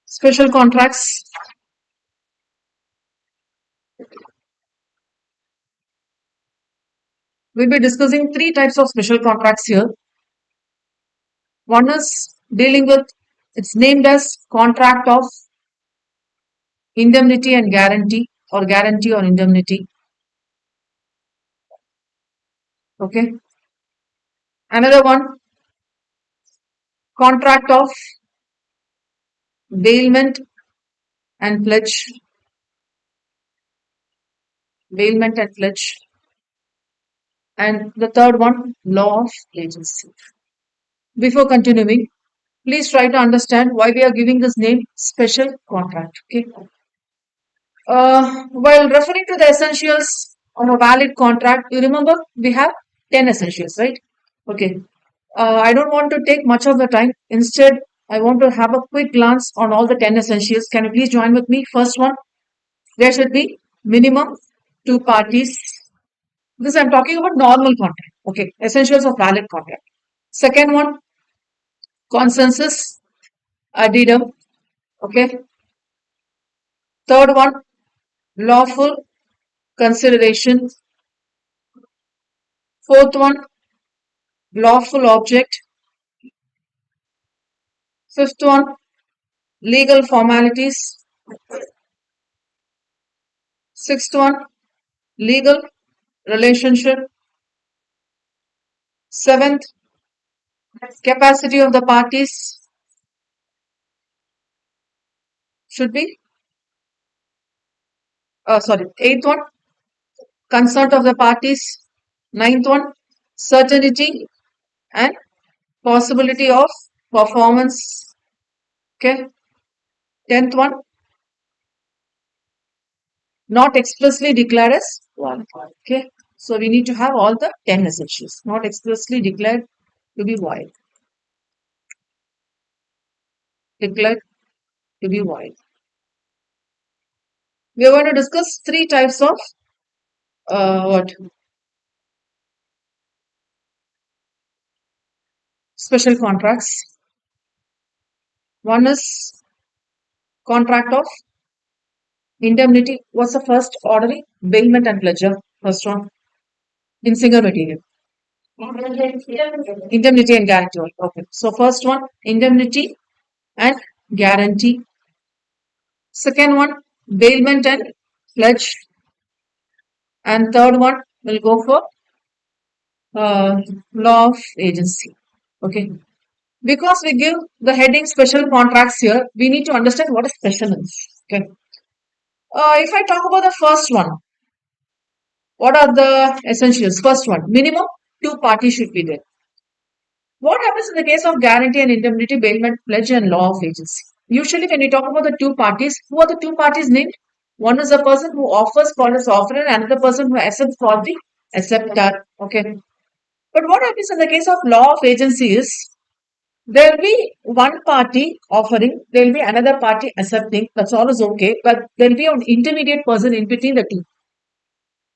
Special contracts. We'll be discussing three types of special contracts here. One is dealing with, it's named as contract of indemnity and guarantee, or guarantee or indemnity. Okay. Another one, contract of bailment and pledge. Bailment and pledge. And the third one, law of agency. Before continuing, please try to understand why we are giving this name special contract. Okay. While referring to the essentials of a valid contract, you remember we have 10 essentials, right? Okay. I don't want to take much of the time. Instead, I want to have a quick glance on all the 10 essentials. Can you please join with me? First one, there should be minimum two parties. This I'm talking about normal contract. Okay. Essentials of valid contract. Second one, consensus addendum. Okay. Third one, lawful consideration. Fourth one, lawful object. Fifth one, legal formalities. Sixth one, legal relationship. Seventh, capacity of the parties should be, eighth one, consent of the parties. Ninth one, certainty and possibility of performance. Okay. 10th one, not expressly declared as void. Okay. So we need to have all the 10 essentials. Not expressly declared to be void. Declared to be void. We are going to discuss three types of special contracts. One is contract of indemnity. What's the first ordering? Bailment and pledge. First one. In single material. Indemnity and guarantee. Okay. So first one, indemnity and guarantee. Second one, bailment and pledge. And third one will go for law of agency. Okay. Because we give the heading special contracts here, we need to understand what a special is. Okay. If I talk about the first one, what are the essentials? First one, minimum two parties should be there. What happens in the case of guarantee and indemnity, bailment, pledge, and law of agency? Usually, when we talk about the two parties, who are the two parties named? One is the person who offers called as offerer, and another person who accepts called the acceptor. Okay. But what happens in the case of law of agency is there will be one party offering, there will be another party accepting. That's all is okay, but there will be an intermediate person in between the two,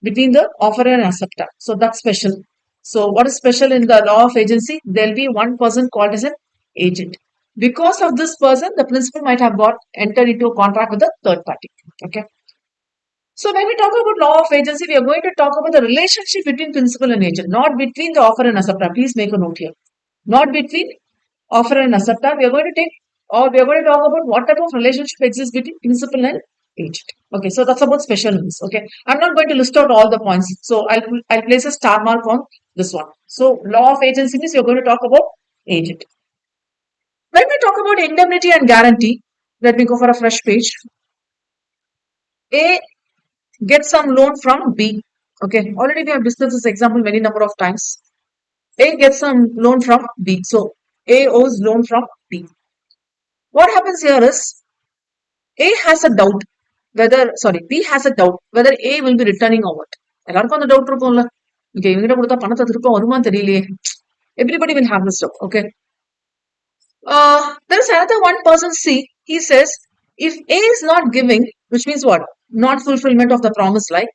between the offerer and acceptor. So that's special. So what is special in the law of agency? There will be one person called as an agent. Because of this person, the principal might have got entered into a contract with the third party. Okay. So when we talk about law of agency, we are going to talk about the relationship between principal and agent, not between the offerer and acceptor. Please make a note here. Not between offerer and acceptor. We are going to talk about what type of relationship exists between principal and agent. Okay, so that's about special means. Okay, I'm not going to list out all the points. So I'll place a star mark on this one. So law of agency means you're going to talk about agent. When we talk about indemnity and guarantee, let me go for a fresh page. A gets some loan from B. Okay, already we have discussed this example many number of times. A gets some loan from B. So A owes loan from B. What happens here is A has a doubt B has a doubt whether A will be returning or what. எல்லாருக்கும் அந்த doubt இருக்கும்ல. Okay, இவங்கிட்ட கொடுத்தா பணத்தை திருப்ப வருமான்னு தெரியலையே. Everybody will have this doubt. Okay. There is another one person C. He says if A is not giving, which means what? Not fulfillment of the promise, like,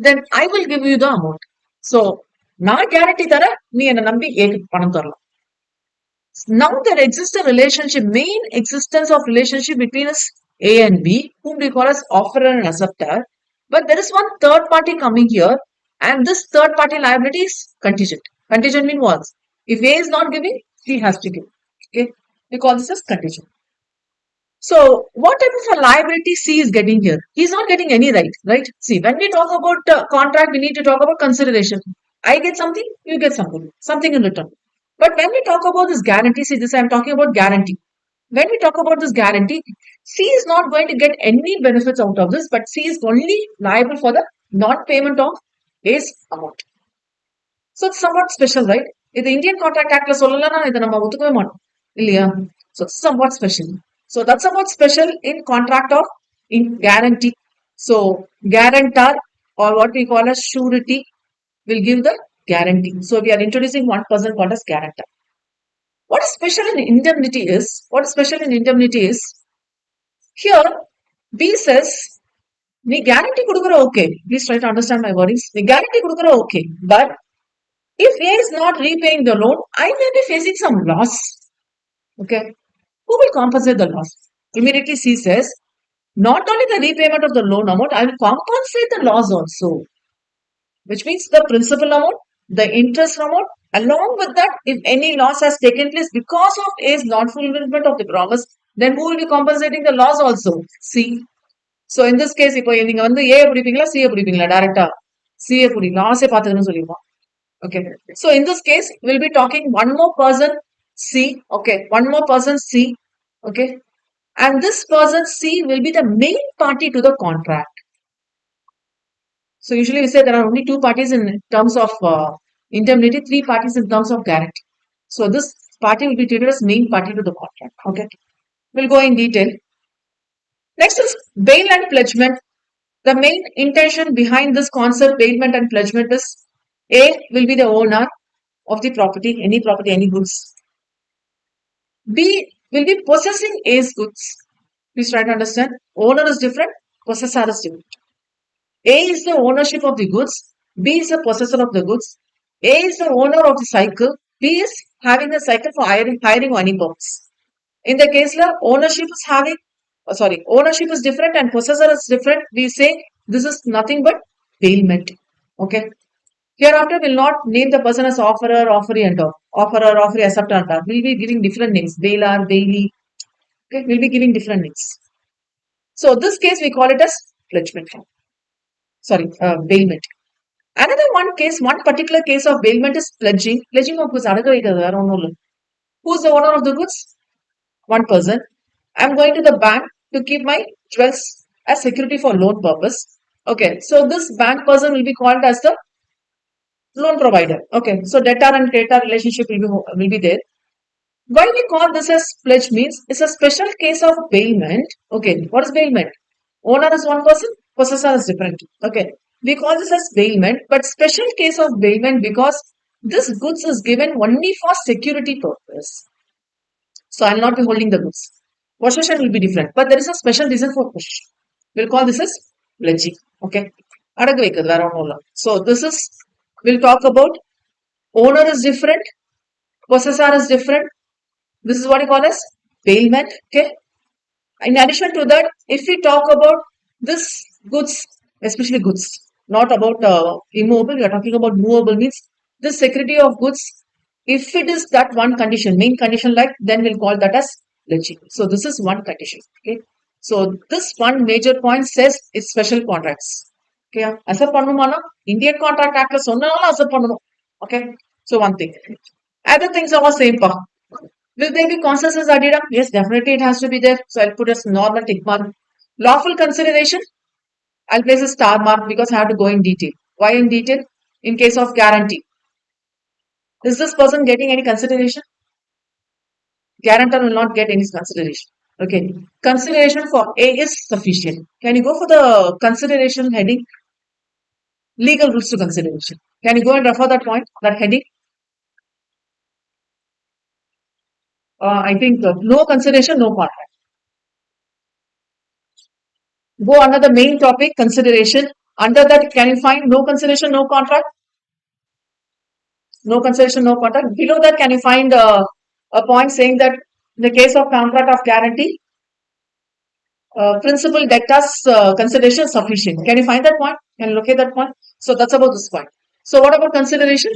then I will give you the amount. So நான் guarantee தர நீ என்ன நம்பி ஏக்கு பணம் தரலாம். Now there exists a relationship, main existence of relationship between us A and B, whom we call as offerer and acceptor. But there is one third party coming here, and this third party liability is contingent. Contingent means what? If A is not giving, C has to give. Okay, we call this as contingent. So, what type of a liability C is getting here? He is not getting any right, right? See, when we talk about contract, we need to talk about consideration. I get something, you get something, something in return. But when we talk about this guarantee, see, this I am talking about guarantee. When we talk about this guarantee, C is not going to get any benefits out of this, but C is only liable for the non-payment of A's amount. So it's somewhat special, right? In the Indian Contract Act, சொல்லலனா இதை நம்ம ஒத்துக்கவே மாட்டோம் இல்லையா? So it's somewhat special. So that's somewhat special in contract of in guarantee. So guarantor or what we call as surety will give the guarantee. So we are introducing one person called as guarantor. What is special in indemnity is here B says நீ guarantee கொடுக்குற okay. Please try to understand my words. நீ guarantee கொடுக்குற okay, but if A is not repaying the loan, I may be facing some loss. Okay. Who will compensate the loss? Immediately C says, not only the repayment of the loan amount, I will compensate the loss also. Which means the principal amount, the interest amount, along with that, if any loss has taken place because of A's non-fulfillment of the promise, then who will be compensating the loss also? C. So in this case, இப்போ நீங்க வந்து A பிடிப்பீங்களா C பிடிப்பீங்களா டைரக்டா C பிடிக்கும் லாஸே பார்த்துக்கணும்னு சொல்லிடுவோம். Okay. So in this case, we'll be talking one more person C. Okay. One more person C. Okay. And this person C will be the main party to the contract. So usually we say there are only two parties in terms of indemnity, three parties in terms of guarantee. So this party will be treated as main party to the contract. Okay. We'll go in detail. Next is bail and pledgement. The main intention behind this concept, bailment and pledgement, is A will be the owner of the property, any goods. B will be possessing A's goods. Please try to understand. Owner is different, possessor is different. A is the ownership of the goods. B is the possessor of the goods. A is the owner of the cycle. B is having the cycle for hiring any purpose. In the case of ownership is ownership is different and possessor is different. We say this is nothing but bailment. Okay. Hereafter, we'll not name the person as offerer, offeree, and offerer, offeree, acceptor. We'll be giving different names. Bailer, bailee. Okay, we'll be giving different names. So this case we call it as pledgement. Bailment. Another one particular case of bailment is pledging. Pledging of goods. Who's the owner of the goods? One person. I'm going to the bank to keep my jewels as security for loan purpose. Okay, so this bank person will be called as the loan provider. Okay, so debtor and creditor relationship will be there. Why we call this as pledge means it's a special case of bailment. Okay, what is bailment? Owner is one person, possessor is different. Okay, we call this as bailment, but special case of bailment because this goods is given only for security purpose. So I'll not be holding the goods. Possession will be different, but there is a special reason for possession. We'll call this as pledging. Okay, so this is, we'll talk about owner is different, possessor is different. This is what you call as bailment. Okay. In addition to that, if we talk about this goods, especially goods, not about immovable, we are talking about movable, means this security of goods. If it is that one condition, main condition, like, then we'll call that as pledging. So this is one condition. Okay. So this one major point says it's special contracts. Okay. Accept pannumana Indian Contract Act sonnala accept pannanum. Okay. So one thing. Other things are same pa. Will there be consensus added up? Yes, definitely it has to be there. So I'll put a normal tick mark. Lawful consideration, I'll place a star mark because I have to go in detail. Why in detail? In case of guarantee. Is this person getting any consideration? Guarantor will not get any consideration. Okay. Consideration for A is sufficient. Can you go for the consideration heading? Legal rules to consideration. Can you go and refer that point, that heading? I think no consideration, no contract. Go under the main topic, consideration. Under that, can you find no consideration, no contract? No consideration, no contract. Below that, can you find a point saying that in the case of contract of guarantee, principal debtors consideration sufficient. Can you find that point? Can you locate that point? So that's about this point. So what about consideration?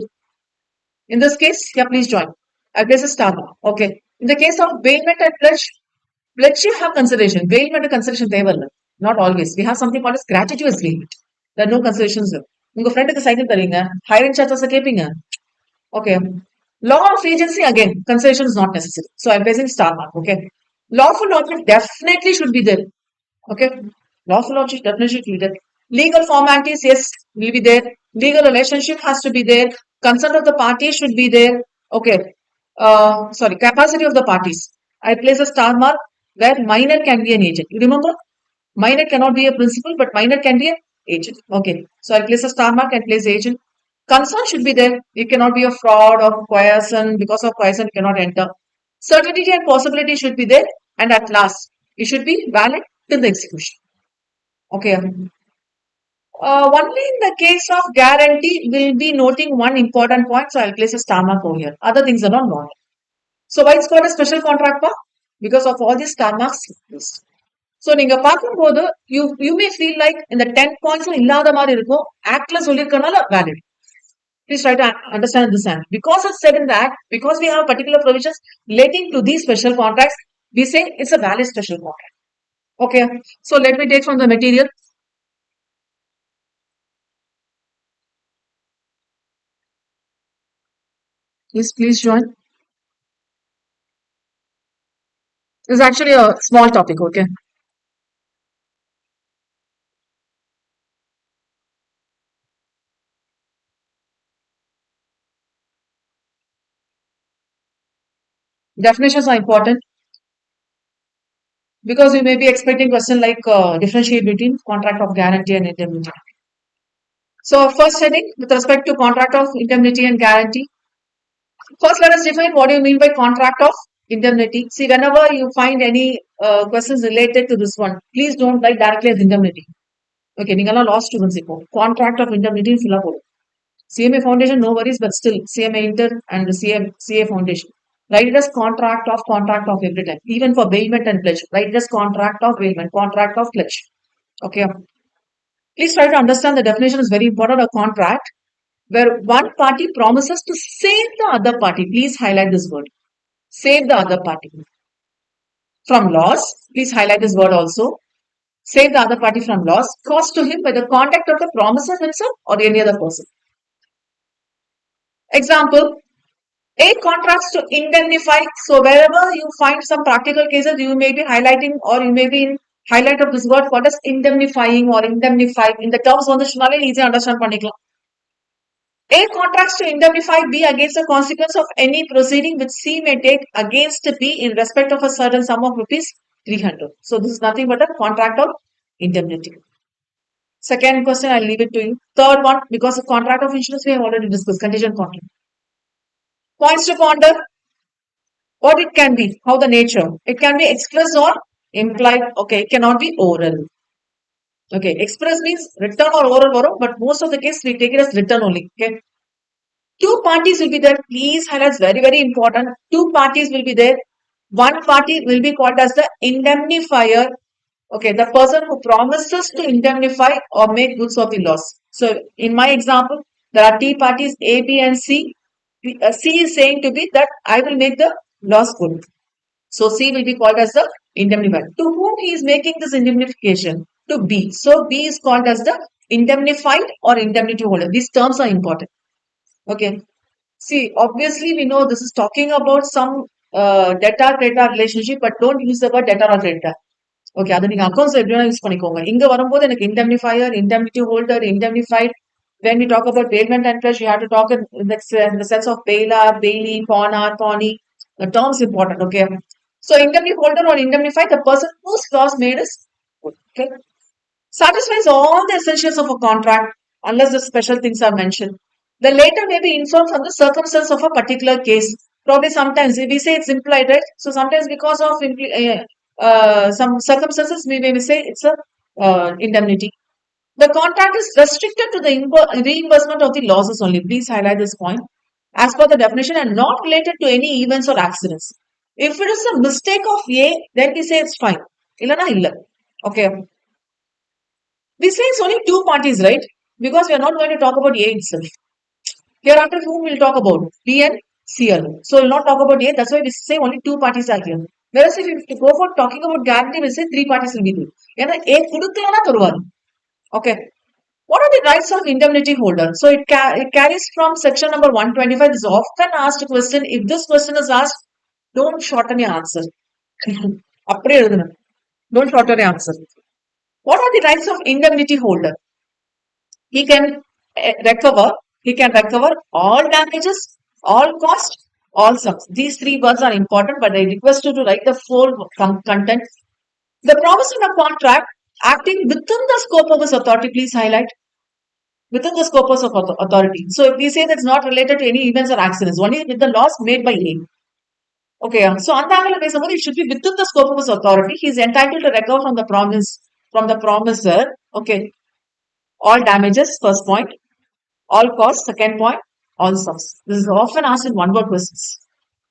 In this case, yeah, please join. I place a star mark. Okay. In the case of bailment and pledge, pledge you have consideration. Bailment and consideration they will not always. We have something called as gratuitous bailment. There are no considerations. உங்க ஃப்ரெண்டுக்கு cycle தரீங்க higher charges கேட்பீங்க okay law of agency again consideration is not necessary so I'm placing star mark okay lawful object definitely should be there okay lawful object definitely should be there legal formalities yes will be there legal relationship has to be there consent of the parties should be there okay sorry capacity of the parties I place a star mark where minor can be an agent you remember minor cannot be a principal but minor can be an agent okay so I place a star mark and place agent concern should be there it cannot be a fraud or coercion because of coercion you cannot enter certainty and possibility should be there and at last it should be valid till the execution okay only in the case of guarantee, we'll be noting one important point. So I'll place a star mark over here. Other things are not known. So why it's called a special contract part? Because of all these star marks. So நீங்க பார்க்கும்போது you may feel like in the 10 points இல்லாத மாதிரி இருக்கும் ஆக்ட்ல சொல்லிருக்கனால valid. Please try to understand this and because it's said in the act, because we have particular provisions relating to these special contracts, we say it's a valid special contract. Okay. So let me take from the material. Please join. It's actually a small topic, okay? Definitions are important because you may be expecting question like differentiate between contract of guarantee and indemnity. So first heading with respect to contract of indemnity and guarantee. First, let us define what do you mean by contract of indemnity. See, whenever you find any questions related to this one, please don't write directly as indemnity. Okay, நீங்கெல்லாம் law students இப்போ contract of indemnity fill up போடும் CMA foundation no worries but still CMA inter and CA foundation write it as contract of every time even for bailment and pledge write it as contract of bailment contract of pledge okay please try to understand the definition is very important a contract where one party promises to save the other party please highlight this word save the other party from loss please highlight this word also save the other party from loss caused to him by the conduct of the promiser himself or any other person. Example, A contracts to indemnify. So wherever you find some practical cases, you may be highlighting or you may be in highlight of this word called as indemnifying or indemnify. In the terms on the easy understand பண்ணிக்கலாம். A contracts to indemnify B against the consequence of any proceeding which C may take against B in respect of a certain sum of rupees 300. So this is nothing but a contract of indemnity. Second question, I'll leave it to you. Third one, because the contract of insurance we have already discussed, contingent contract. Points to ponder. What it can be, how the nature. It can be express or implied. Okay, it cannot be oral. Okay, express means written or oral, but most of the case we take it as written only. Okay. Two parties will be there. Please highlight very, very important. Two parties will be there. One party will be called as the indemnifier. Okay, the person who promises to indemnify or make goods of the loss. So, in my example, there are T parties A, B, and C. C is saying to be that I will make the loss good. So, C will be called as the indemnifier. To whom he is making this indemnification? To B. So, B is called as the indemnified or indemnity holder. These terms are important. Okay. See, obviously, we know this is talking about some debtor-creditor relationship, but don't use the word debtor or creditor. Okay அது நீங்க accounts எப்படினா use பண்ணிக்கோங்க இங்க வரும்போது எனக்கு இண்டெம்னிஃபையர் இண்டெம்னிட்டி holder இண்டெம்னிஃபைட் when we talk about bailment and pledge you have to talk in the sense of bailer bailey pawner pawnee the terms important okay so indemnity holder or indemnified the person whose loss made is okay satisfies all the essentials of a contract unless the special things are mentioned the later may be informed from the circumstance of a particular case probably sometimes we say it's implied right so sometimes because of some circumstances we may say it's a indemnity. The contract is restricted to the reimbursement of the losses only. Please highlight this point. as per the definition and not related to any events or accidents. If it is a mistake of A, then we say it's fine. Illana illa. Okay. We say it's only two parties, right? Because we are not going to talk about A itself. Hereafter, whom we'll talk about? B and CL. So we'll not talk about A. That's why we say only two parties are here. Whereas if you go for talking about guarantee, we'll say three parties will be there. ஏன்னா A கொடுக்கலனா தருவார். Okay. What are the rights of indemnity holder? So it carries from section number 125. This is often asked question. If this question is asked, don't shorten your answer. அப்படியே எழுதணும். Don't shorten your answer. What are the rights of indemnity holder? He can recover. He can recover all damages, all cost, all sums. These three words are important, but I request you to write the full content. The promise in a contract acting within the scope of his authority. Please highlight within the scope of authority. So if we say that's not related to any events or accidents, only with the laws made by A. Okay, so on the angle of somebody, it should be within the scope of his authority. He is entitled to recover from the promiser. Okay, all damages, first point, all costs, second point, all sums. This is often asked in one word questions.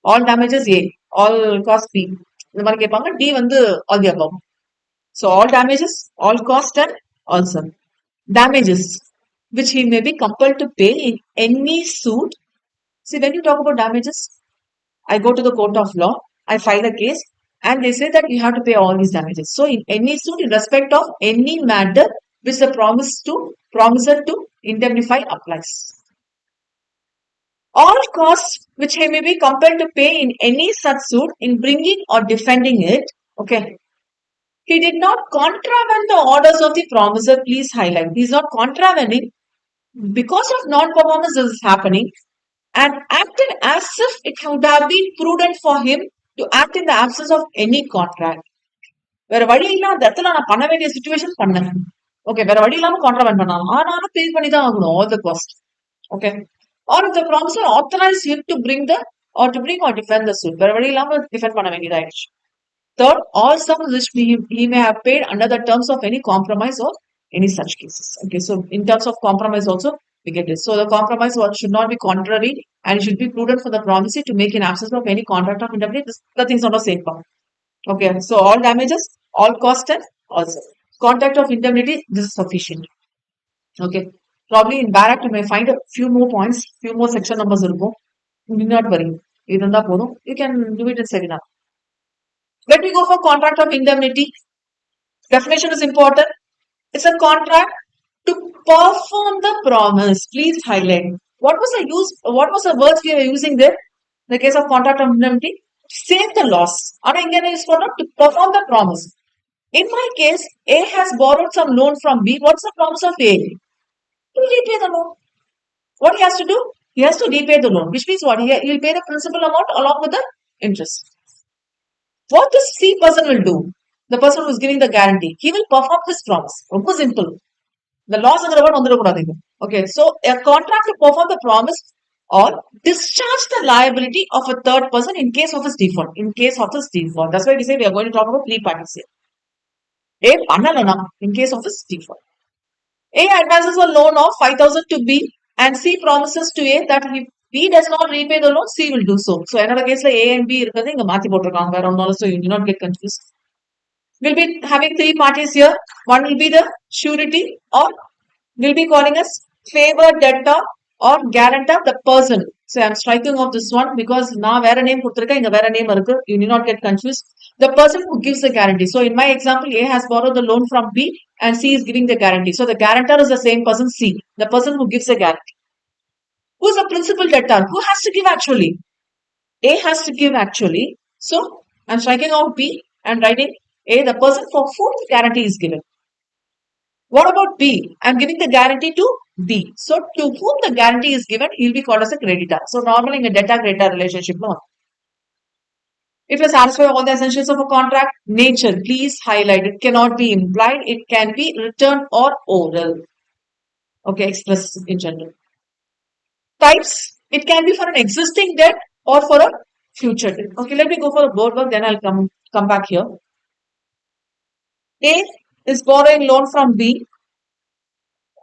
All damages A, all costs B. இந்த மாதிரி கேட்பாங்க D வந்து all the above. So all damages, all cost and all sum. Damages which he may be compelled to pay in any suit. See, when you talk about damages, I go to the court of law, I file a case, and they say that you have to pay all these damages. So in any suit in respect of any matter which the promiser to indemnify applies. All costs which he may be compelled to pay in any such suit in bringing or defending it. Okay. He did not contravene the orders of the promiser. Please highlight. He is not contravening. Because of non-performance, this is happening and acted as if it would have been prudent for him to act in the absence of any contract. வேற வழி இல்லாத இடத்துல நான் பண்ண வேண்டிய situation பண்ணேன். Okay, வேற வழி இல்லாம கான்ட்ராவென்ட் பண்ணலாம். ஆனாலும் பே பண்ணி தான் ஆகணும் all the cost. Okay. Or if the promiser authorized him to bring or defend the suit. வேற வழி இல்லாம டிஃபெண்ட் பண்ண வேண்டியதாயிடுச்சு. Third, all sums which he may have paid under the terms of any compromise or any such cases. Okay, so in terms of compromise also, we get this. So the compromise should not be contrary and it should be prudent for the promisee to make in absence of any contract of indemnity. The things not the same part. Okay, so all damages, all cost and also contract of indemnity, this is sufficient. Okay, probably in Barak you may find a few more points, few more section numbers. Do not worry. You can do it in seminar. Let me go for contract of indemnity. Definition is important. It's a contract to perform the promise. Please highlight. What was the words we are using there? In the case of contract of indemnity, save the loss. To perform the promise. In my case, A has borrowed some loan from B. What's the promise of A? To repay the loan. What he has to do? He has to repay the loan, which means what? He will pay the principal amount along with the interest. What this C person will do, the person who is giving the guarantee, he will perform his promise. ரொம்ப simple. The laws of the word வந்துடக்கூடாதுங்க. Okay, so a contract to perform the promise or discharge the liability of a third person in case of his default. In case of his default. That's why we say we are going to talk about three parties here. A பண்ணலனா in case of his default. A advances a loan of 5,000 to B and C promises to A that if B does not repay the loan, C will do so. So another case like A and B இருக்கிறது இங்க மாத்தி போட்டுருக்காங்க around all, so you do not get confused. We'll be having three parties here. One will be the surety or we'll be calling as favored debtor or guarantor, the person. So I'm striking off this one because நான் வேற name கொடுத்திருக்கேன், இங்க வேற name இருக்கு. You need not get confused. The person who gives the guarantee. So in my example, A has borrowed the loan from B and C is giving the guarantee. So the guarantor is the same person, C, the person who gives the guarantee. Who's the principal debtor? Who has to give actually? A has to give actually. So I'm striking out B and writing A, the person for whom the guarantee is given. What about B? I'm giving the guarantee to B. So to whom the guarantee is given, he'll be called as a creditor. So normally in a debtor-creditor relationship, no. If you satisfy all the essentials of a contract, nature, please highlight. It cannot be implied. It can be written or oral. Okay, expressed in general. Types, it can be for an existing debt or for a future debt. Okay, let me go for a board work, then I'll come back here. A is borrowing loan from B.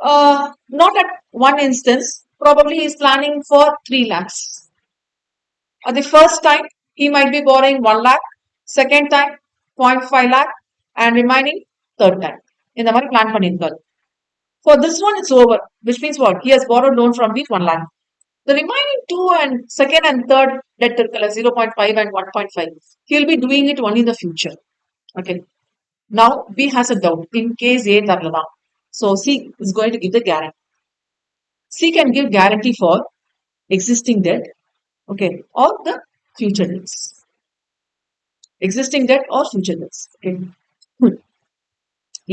Not at one instance, Probably he is planning for 3 lakhs. At the first time, he might be borrowing 1 lakh, second time, 0.5 lakh, and remaining third time. In the money plan பண்ணிருக்காரு. For this one, it's over, which means what? He has borrowed loan from the 1 lakh. The remaining two and second and third debt circle 0.5 and 1.5, he'll be doing it only in the future. Okay. Now B has a doubt in case A tarlana. So C is going to give the guarantee. C can give guarantee for existing debt, okay, or the future debts. Existing debt or future debts. Okay.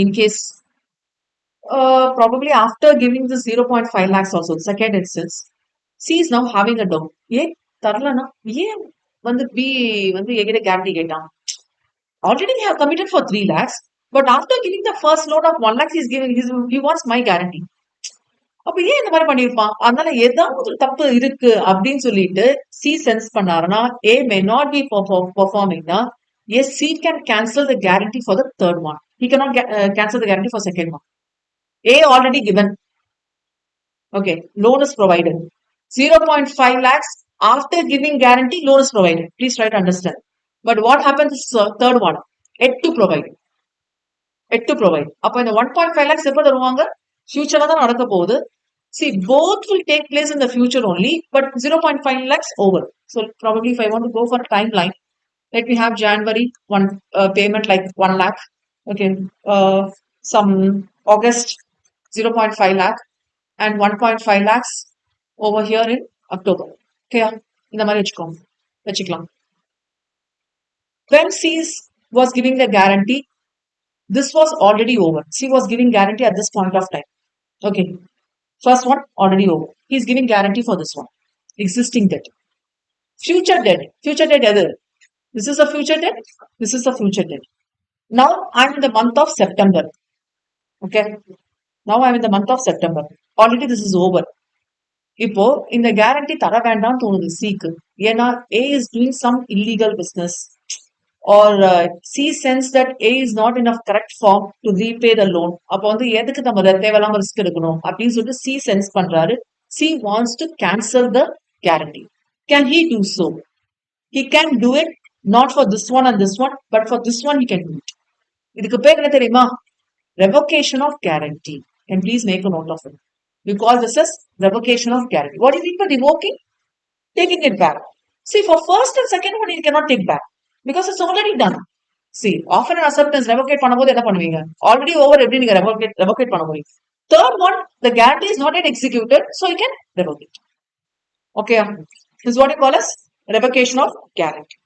In case probably after giving the 0.5 lakhs also, second instance, C is now having a doubt. ஏ தரலனா ஏன் வந்து B வந்து என்கிட்ட guarantee கேட்டான். Already we have committed for 3 lakhs, but after giving the first loan of 1 lakh, he wants my guarantee. அப்ப ஏன் இந்த மாதிரி பண்ணிருப்பான்? அதனால ஏதாவது தப்பு இருக்கு அப்படின்னு சொல்லிட்டு சி சென்ஸ் பண்ணாருன்னா A may not be performing na, yes, C can cancel the guarantee for the third one. He cannot cancel the guarantee for second one. A already given. Okay, loan is provided. 0.5 lakhs after giving guarantee, loan is provided. Please try to understand. But what happens is third one, yet to provide. Yet to provide. அப்ப இந்த 1.5 lakhs எப்ப தருவாங்க? Future தான் நடக்க போகுது. See, both will take place in the future only, but 0.5 lakhs over. So probably if I want to go for a timeline, let me have January one payment like 1 lakh. Okay, some August 0.5 lakh and 1.5 lakhs over here in October. Okay, இந்த மாதிரி வச்சுக்கலாம். When C was giving the guarantee, this was already over. C was giving guarantee at this point of time. Okay, first one already over. He is giving guarantee for this one. Existing debt. Future debt. Future debt other. This is a future debt. This is a future debt. Now I'm in the month of September. Okay. Now I'm in the month of September. Already this is over. இப்போ இந்த guarantee தர வேண்டாம்னு தோணுது சிக்கு. ஏன்னா A is doing some illegal business or C sense that A is not in a correct form to repay the loan. அப்போ வந்து எதுக்கு நம்ம தேவையில்லாம ரிஸ்க் எடுக்கணும் அப்படின்னு சொல்லிட்டு C sense பண்றாரு. C wants to cancel the guarantee. Can he do so? He can do it not for this one and this one, but for this one he can do it. இதுக்கு பேர் என்ன தெரியுமா? Revocation of guarantee. And please make a note of it. We call this as revocation of guarantee. What do you mean by revoking? Taking it back. See, for first and second one, you cannot take back because it's already done. See, offer and acceptance revocate பண்ணும்போது என்ன பண்ணுவீங்க? Already over எப்படி நீங்க revocate பண்ண போறீங்க? Third one, the guarantee is not yet executed, so you can revoke it. Okay, this is what you call as revocation of guarantee.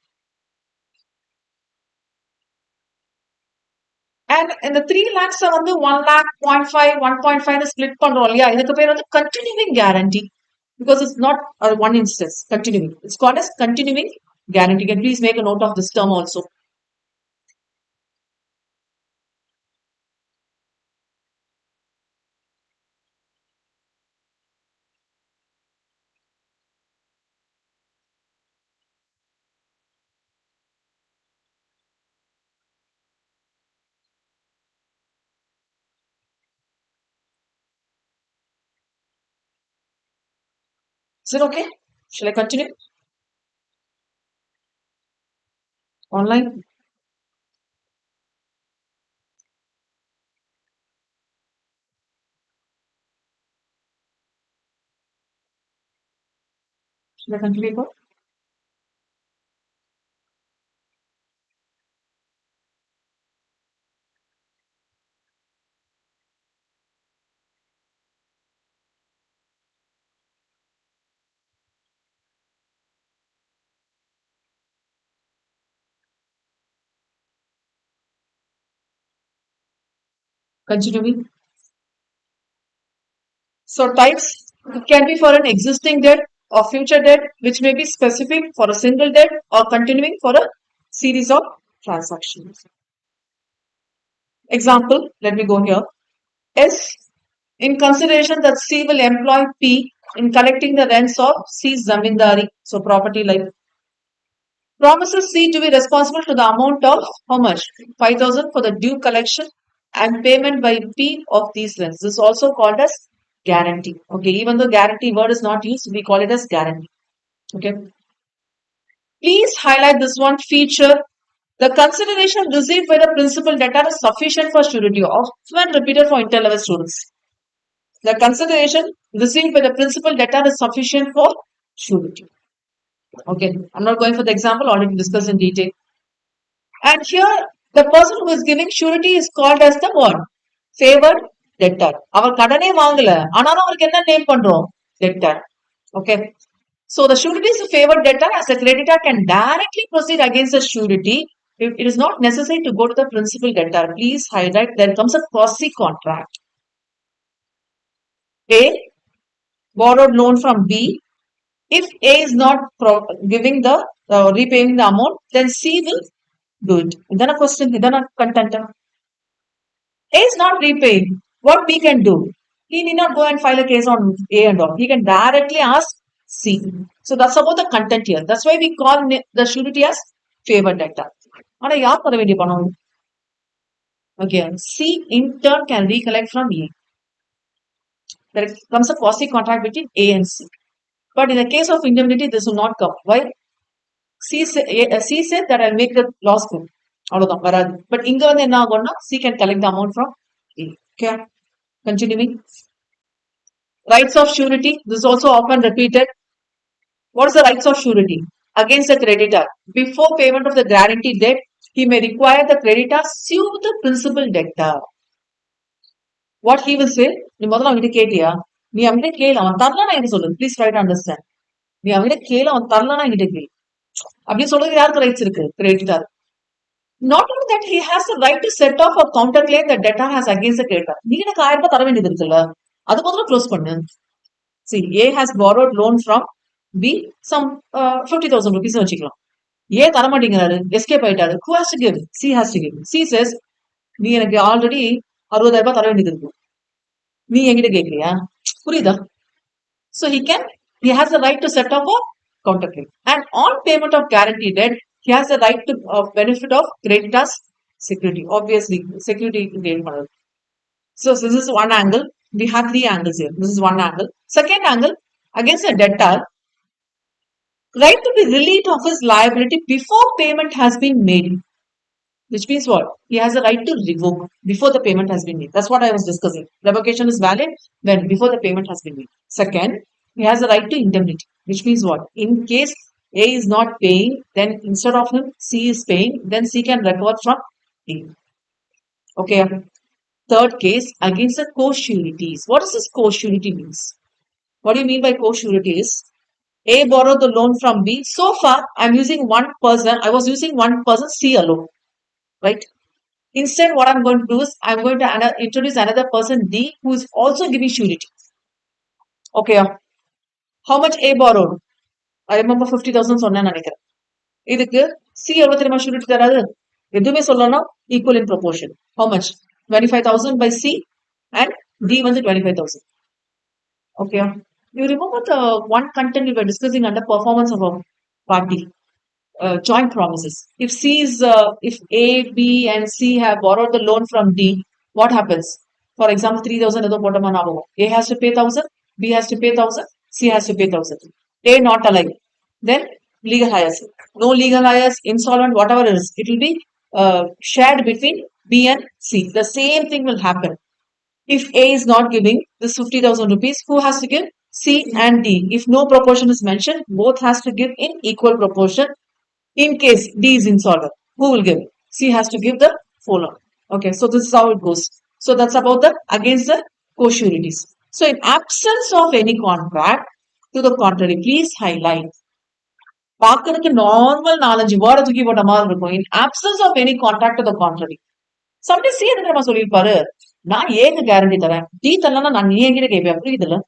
And in the 3 lakhs வந்து 1 lakh, 0.5, 1.5 split பண்றோம் இல்லையா? இதுக்கு பேர் வந்து continuing guarantee because it's not one instance, continuing. It's called as continuing guarantee. Can please make a note of this term also. Is it okay? Shall I continue? Online? Shall I continue? Continuing. So types can be for an existing debt or future debt, which may be specific for a single debt or continuing for a series of transactions. Example, let me go here. S, in consideration that C will employ P in collecting the rents of C's zamindari, so property like promises C to be responsible to the amount of how much? 5,000 for the due collection and payment by P of these rents. This is also called as guarantee. Okay, even though guarantee word is not used, we call it as guarantee. Okay. Please highlight this one feature. The consideration received by the principal debtor is sufficient for surety, often repeated for inter-level students. The consideration received by the principal debtor is sufficient for surety. Okay, I'm not going for the example, already discussed in detail. And here, the person who is giving surety is called as the what? Favored debtor. அவர் கடனே வாங்கல ஆனாலும் அவருக்கு என்ன name பண்றோம்? Debtor. Okay. So the surety is a favored debtor as a creditor can directly proceed against the surety. It is not necessary to go to the principal debtor. Please highlight there comes a quasi contract. A borrowed loan from B. If A is not giving the repaying the amount, then C will do it. Is that a question? Is that a content? A is not repaying. What B can do? He need not go and file a case on A and all. He can directly ask C. So that's about the content here. That's why we call the surety as favored debtor. ஆனா யார் தர வேண்டிய பணம்? Okay, C in turn can recollect from A. There comes a quasi contract between A and C. But in the case of indemnity, this will not come. Why? C said that I'll make the loss good. அவ்வளவுதான் வராது. But இங்க வந்து என்ன ஆகும்னா C can collect the amount from A. Okay. Continuing. Rights of surety. This is also often repeated. What is the rights of surety? Against the creditor. Before payment of the guaranteed debt, he may require the creditor sue the principal debtor. What he will say? நீ முதல்ல அவன்கிட்ட கேட்டியா? நீ அவன்கிட்ட கேளு. அவன் தரலனா என்ன சொல்லு? Please try to understand. நீ அவன்கிட்ட கேளு. அவன் தரலனா என்கிட்ட கேளு. அப்படின்னு சொல்றது யாருக்கு ரைட்ஸ் இருக்கு? Creditor. Not only that, he has the right to set off a counter claim that debtor has against the creditor. நீ எனக்கு 1000 ரூபாய் தர வேண்டியது இருக்குல்ல, அது முதல்ல க்ளோஸ் பண்ணு. See, A has borrowed loan from B, some 50,000 rupees வச்சுக்கலாம். A தர மாட்டேங்கிறாரு, எஸ்கேப் ஆயிட்டாரு. Who has to give? C has to give. C says, நீ எனக்கு ஆல்ரெடி 60,000 ரூபாய் தர வேண்டியது இருக்கு, நீ என்கிட்ட கேட்கலையா? புரியுதா? So he has the right to set off a counter claim. And on payment of guaranteed debt, he has the right to benefit of creditor's security. Obviously, security gain. So this is one angle. We have 3 angles here. This is one angle. Second angle, against a debtor, right to be relieved of his liability before payment has been made. Which means what? He has a right to revoke before the payment has been made. That's what I was discussing. Revocation is valid when before the payment has been made. Second, he has a right to indemnity. Which means what? In case A is not paying, then instead of him, C is paying, then C can recover from A. Okay. Third case, against the co-sureties. What does this co-surety means? What do you mean by co-sureties? A borrowed the loan from B. So far, I'm using one person. I was using one person, C alone. Right? Instead, what I'm going to do is, I'm going to introduce another person, D, who is also giving surety. Okay. How much A borrowed? I remember 50,000 சொன்னேன்னு நினைக்கிறேன். இதுக்கு C எவ்வளவு தெரியுமா surety தராது? எதுவுமே சொல்லணும், equal in proportion. How much? 25,000 by C and D வந்து 25,000. Okay. You remember the one content we were discussing under performance of a party? Joint promises. If if A, B and C have borrowed the loan from D, what happens? For example, 3,000 ஏதோ போட்டோமா ஞாபகம். A has to pay 1,000, B has to pay 1,000, C has to pay 1,000. A not alive. Then legal hires. No legal hires, insolvent, whatever it is. It will be shared between B and C. The same thing will happen. If A is not giving this 50,000 rupees, who has to give? C and D. If no proportion is mentioned, both has to give in equal proportion. In case D is insolvent, who will give? C has to give the full amount. Okay, so this is how it goes. So that's about the against the co-sureties. So in absence of any contract, to the contrary, please highlight. பார்க்கறதுக்கு normal 4-5 வேர்டை தூக்கி போட்ட மாதிரி இருக்கும். In absence of any contract to the contrary. Sometimes C என்ன நம்ம சொல்லியிருப்பாரு, நான் ஏங்க கேரண்டி தரேன், டி தரலன்னா நான் நீ என்கிட்ட கேட்பேன். புரியுதுல்ல?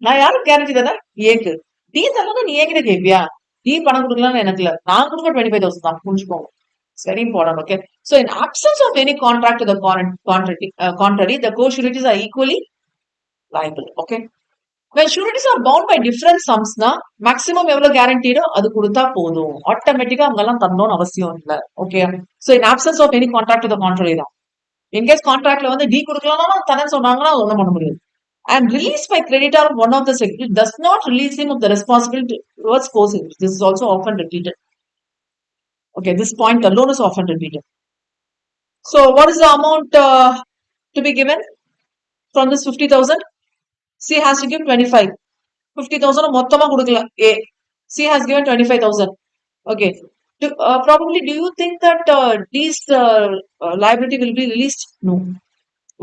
நான் யாருக்கு கேரண்டி தரேன்? ஏக்கு. டி தரலன்னா நீ என்கிட்ட கேட்பியா? டி பணம் கொடுக்கலாம்னு எனக்கு இல்ல, நான் கொடுக்க 25,000 தான். புரிஞ்சுக்கோங்க. It's very important. Okay. So in absence of any contract to the contrary, the co-sureties are equally liable. Okay. When sureties are bound by different sums, maximum எவ்வளவு guaranteed அது கொடுத்தா போதும். ஆட்டோமேட்டிக்கா அவங்க எல்லாம் தரணும்னு அவசியம் இல்ல. Okay. So in absence of any contract to the contrary தான். In case contractல வந்து டி கொடுக்கலாம்னா தரேன்னு சொன்னாங்கன்னா ஒண்ணும் பண்ண முடியாது. and release by creditor of one of the secretary does not release him of the responsibility towards causing. This is also often repeated. Okay, this point alone is often repeated. So, what is the amount to be given from this 50,000? C has to give 25. 50,000 மொத்தமா கொடுக்கலாம் A. C has given 25,000. Okay. Probably, do you think that these liability will be released? No.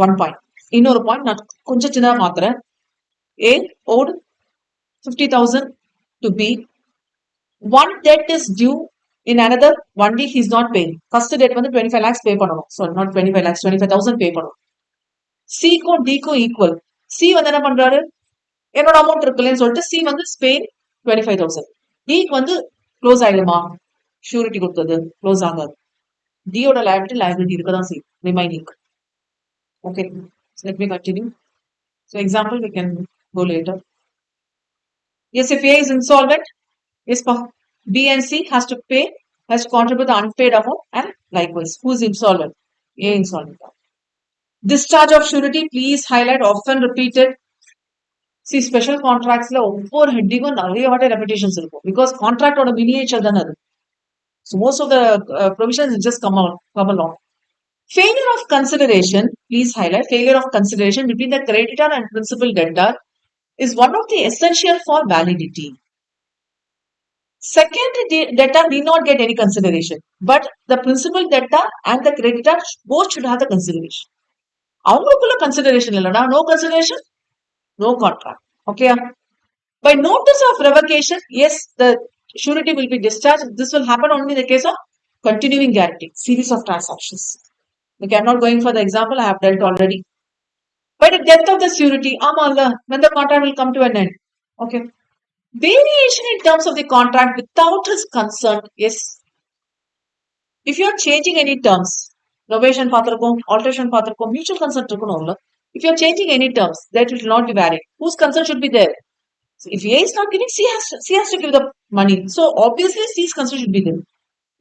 One point. இன்னொரு point நான் கொஞ்சம் சின்னதா மாத்துறேன். A owed 50,000 to B. One debt is due in another 1 week he is not paying. First debt வந்து 25 lakhs pay பண்ணணும். Sorry, not 25 lakhs, 25,000 pay பண்ணணும். C க்கும் D க்கும் equal. C வந்து என்ன பண்றாரு? என்னோட அமௌண்ட் இருக்குல்லன்னு சொல்லிட்டு C வந்து ஸ்பெயின் 25,000. D வந்து க்ளோஸ் ஆயிடுமா? ஷூரிட்டி கொடுத்தது க்ளோஸ் ஆகாது. D ஓட liability இருக்க தான் செய்யும். Remaining. Okay. So let me continue. So example we can go later. Yes, if A is insolvent, yes, B and C has to contribute the unpaid amount, and likewise, who is insolvent? A insolvent. Discharge of surety, please highlight often repeated. See, special contracts la over heading on repetitions because contract or a miniature than other. So most of the provisions just come along. Failure of consideration, please highlight failure of consideration between the creditor and principal debtor is one of the essential for validity. Second debtor need not get any consideration, but the principal debtor and the creditor both should have the consideration. அவங்களுக்குள்ள consideration இல்லனா no consideration, no contract. Okay. By notice of revocation, yes, the surety will be discharged. This will happen only in the case of continuing guarantee, series of transactions. Okay, I'm not going for the example, I have dealt already. By the death of the surety, when the contract will come to an end. Okay. Variation in terms of the contract without his consent, yes. If you are changing any terms, novation pathirkom, alteration pathirkom, mutual consent irukanumla. If you are changing any terms, that will not be valid. Whose consent should be there? So if A is not giving, C has to give the money. So obviously C's consent should be there.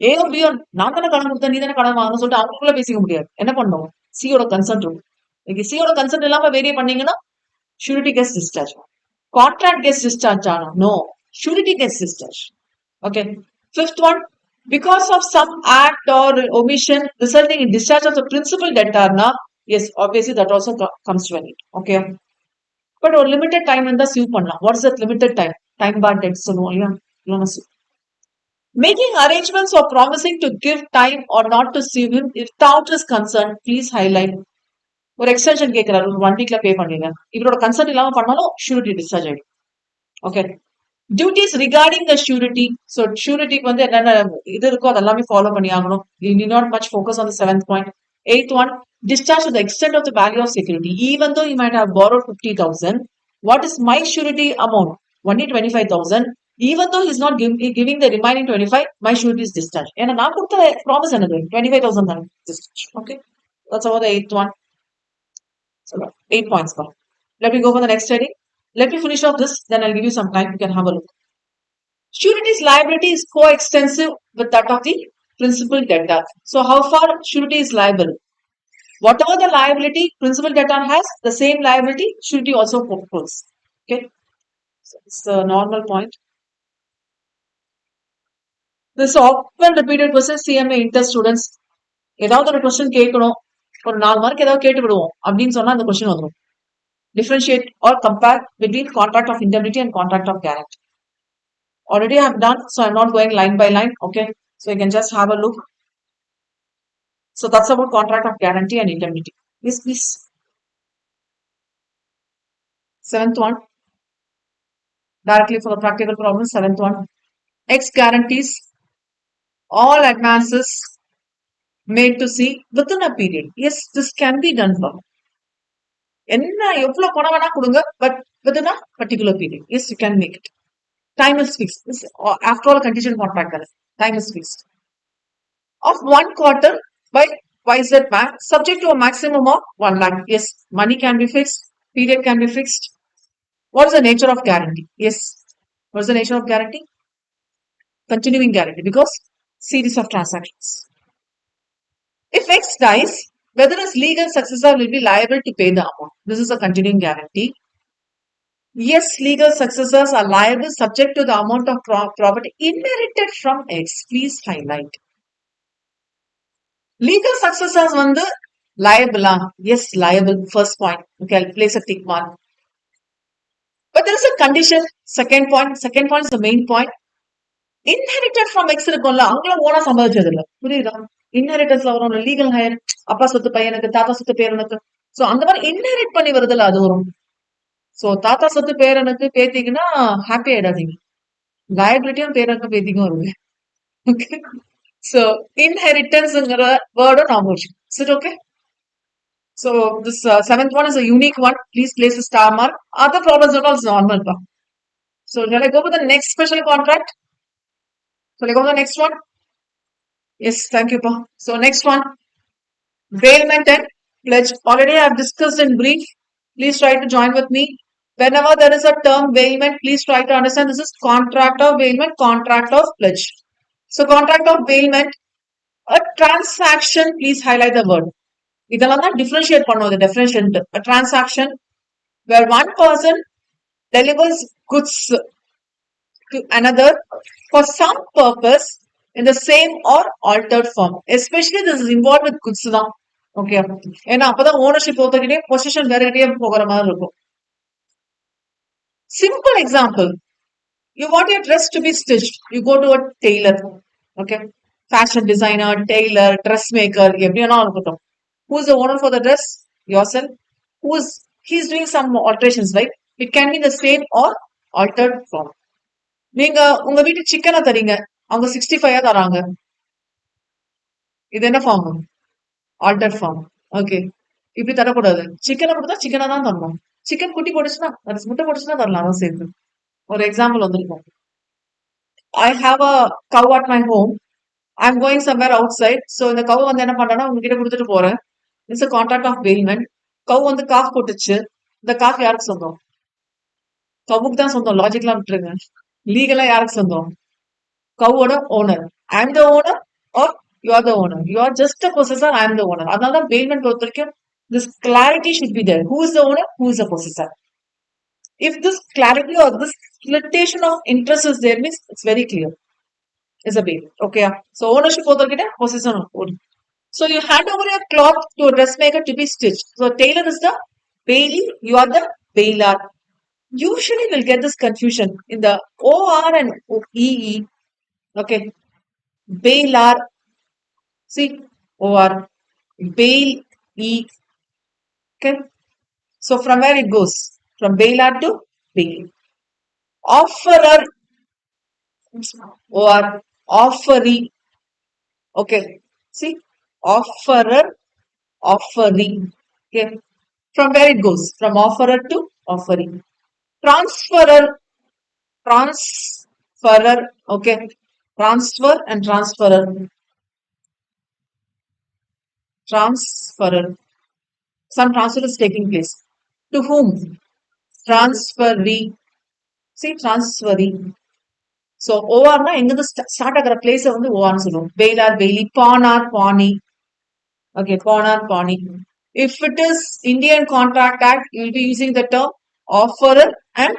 A or B or நான் தானே கடன் கொடுத்தேன் நீ தானே கடன் வாங்கன்னு சொல்லிட்டு அவங்களுக்குள்ள பேசிக்க முடியாது. என்ன பண்ணும்? C ஓட கன்சென்ட் இருக்கும். இன்னைக்கு C ஓட கன்சென்ட் இல்லாம வேரிய பண்ணீங்கன்னா surety gets discharged. Contract gets discharged. No, surety gets discharged. Okay. Fifth one, because of some act or omission resulting in discharge of the principal debtor, yes, obviously that also comes to an end. Okay. But ஒரு limited time இருந்தா sue பண்ணலாம். What is that limited time? Time bar debt சொல்லுவோம் இல்லையா? Making arrangements or promising to give time or not to sue him without his consent, please highlight. ஒரு extension கேட்கிறாரு ஒரு 1 வீக்ல பே பண்ணுங்க. இவரோட கன்சென்ட் இல்லாம பண்ணாலும் ஷூரிட்டி டிஸ்சார்ஜ் ஆயிடும். Okay. Duties regarding the surety. So ஷூரிட்டிக்கு வந்து என்னென்ன இது இருக்கோ அதெல்லாமே ஃபாலோ பண்ணி ஆகணும். You need not much focus on the 7th point. 8th one, discharge to the extent of the value of security. Even though you might have borrowed 50,000, what is my surety amount? Only 25,000. Even though he's not giving the remaining 25, my surety is discharged. And நான் கொடுத்த promise என்னது 25,000 தான் discharge. Okay, that's about the 8th one. So 8 points. Let me go for the next study. Let me finish off this, then I'll give you some time. You can have a look. Surety's liability is coextensive with that of the principal debtor. So how far surety is liable? Whatever the liability principal debtor has, the same liability surety also fulfills. Okay, so it's a normal point. This often repeated question CMA inter students. ஏதாவது ஒரு question கேட்கணும் ஒரு 4 mark ஏதாவது கேட்டு விடுவோம் அப்படின்னு சொன்னா அந்த கொஸ்டின் வந்துடும். Differentiate or compare between contract of indemnity and contract of guarantee. Already I have done, so I'm not going line by line. Okay, so you can just have a look. So that's about contract of guarantee and indemnity. Yes, please. 7th one. Directly for the practical problem. 7th one. X guarantees all advances made to C within a period. Yes, this can be done for. என்ன எவ்வளவு பணம் வேணா கொடுங்க but within a particular period. Yes, you can make it. Time is fixed. After all, a contingent contract, time is fixed. Of 1 quarter by YZ Bank, subject to a maximum of 1 lakh. Yes, money can be fixed, period can be fixed. What is the nature of guarantee? Yes, what is the nature of guarantee? Continuing guarantee because series of transactions. If X dies, whether his legal successor will be liable to pay the amount. This is a continuing guarantee. Yes, legal successors are liable subject to the amount of property inherited from X. Please highlight. Legal successors வந்து liable. Yes, liable. First point. Okay, I'll place a tick mark. But there is a condition. Second point. Second point is the main point. Inherited from X இருக்கும்ல அவங்கள ஓனா சம்பாதிச்சது இல்ல புரியுதா இன்ஹெரிட்டன்ஸ்ல வரும் legal heir அப்பா சொத்து பையனுக்கு தாத்தா சொத்து பேரனுக்கு சோ அந்த மாதிரி இன்ஹெரிட் பண்ணி வருதுல்ல அது வரும் சோ தாத்தா சொத்து பேரனுக்கு பேத்திங்கன்னா ஹாப்பி ஆயிடாதீங்க லயபிலிட்டியும் பேரனுக்கு பேத்திக்கும் வருது ஓகே சோ இன்ஹெரிட்டன்ஸ்ங்கிற வேர்டும் நான் முடிச்சு it okay so this seventh one is a unique one please place a star mark other problems are also normal so shall I go with the next special contract shall I go with the next one yes thank you pa so next one bailment and pledge. Already I have discussed in brief. Please try to join with me. Whenever there is a term bailment, please try to understand this is contract of bailment, contract of pledge. So contract of bailment, a transaction, please highlight the word. இதெல்லாம் தான் differentiate பண்ணுவது definition. A transaction where one person delivers goods to another for some purpose in the same or altered form. Especially this is involved with goods தான். Okay ஏன்னா அப்பதான் ownership ஒருத்தகிட்டே possession வேறகிட்டே போகிற மாதிரி இருக்கும் simple example you want your dress to be stitched you go to a tailor okay fashion designer tailor dress maker எப்படி வேணா இருக்கட்டும் who is the owner for the dress yourself who is he is doing some alterations right it can be the same or altered form நீங்க உங்க வீட்டுக்கு சிக்கனை தரீங்க அவங்க 65 தராங்க இது என்ன ஃபார்ம் ஆல்டர் ஃபார்ம் ஓகே இப்படி தரக்கூடாது சிக்கனை கொடுத்தா சிக்கனை தான் தரணும் சிக்கன் குட்டி போட்டுச்சுன்னா அது முட்டை போட்டுச்சுன்னா தரலாம் அதான் சேர்த்து ஒரு எக்ஸாம்பிள் வந்திருக்கும் I have a cow at my home I am going somewhere outside so இந்த கவ் வந்து என்ன பண்றேன்னா உங்ககிட்ட கொடுத்துட்டு போறேன் it's a contract of bailment cow வந்து காஃப் போட்டுச்சு இந்த காஃப் யாருக்கு சொந்தம் கவுக்கு தான் சொந்தம் லாஜிக்லாம் விட்டுருங்க லீகலா யாருக்கு சொந்தம் கவோட owner I am the owner are you are the owner you are just a possessor I am the owner அதனால தான் பெயில்மெண்ட் பொறுத்த வரைக்கும் this clarity should be there who is the owner who is the possessor if this clarity or this splittation of interest is there means it's very clear is a bail okay so ownership பொறுத்த வரைக்கும் possession of own so you hand over your cloth to a dressmaker to be stitched so tailor is the bailee you are the bailer usually we'll get this confusion in the OR and EE okay bailer see OR bail E okay so from where it goes from bailer to bail offerer or offeree okay see offerer offeree okay from where it goes from offerer to offeree transferer transferer okay transfer and transferer transferer some transfer is taking place to whom transferee see transferee so OR na எங்க start ஆகிற place வந்து OR சொல்லுவோம் bailor Bailey பானார் பாணி okay பானார் பாணி if it is Indian Contract Act you will be using the term offerer and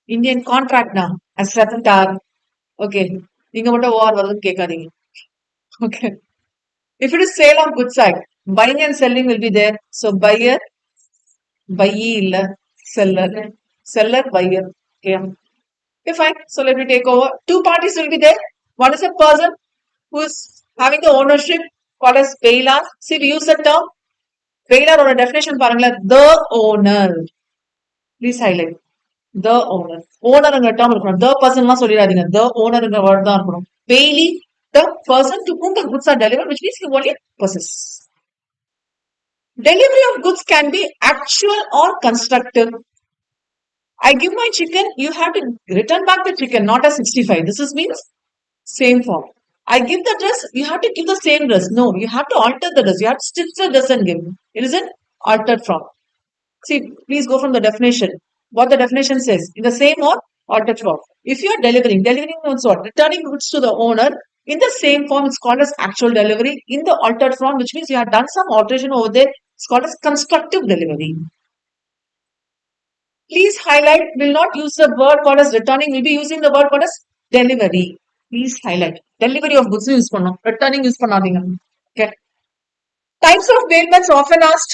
Indian contract now as acceptor okay நீங்க மட்டும் OR வருதுன்னு கேட்காதீங்க okay if it is sale of goods act buying and selling will be there so buyer buyee இல்ல seller seller buyer okay okay fine so let me take over two parties will be there one is a person who is having the ownership called as bailer see we use the term bailer or a definition பாருங்களேன் the owner please highlight the owner ownerங்கிற term இருக்கணும் the person எல்லாம் சொல்லிடாதீங்க the ownerங்கிற word தான் இருக்கணும் bailee the person to whom the goods are delivered which means you only possess delivery of goods can be actual or constructive I give my chicken, you have to return back the chicken, not as 65. This is means same form. I give the dress, you have to give the same dress. No, you have to alter the dress. You have to stitch the dress and give. It is an altered form. See, please go from the definition. What the definition says, in the same or altered form. If you are delivering means what? Returning goods to the owner in the same form, it's called as actual delivery. In the altered form, which means you have done some alteration over there, it's called as constructive delivery. Please highlight, will not use the word called as returning, will be using the word called as delivery. Please highlight. Delivery of goods use பண்ணோம். Returning use பண்ணாதீங்க. Okay. Types of bailments often asked.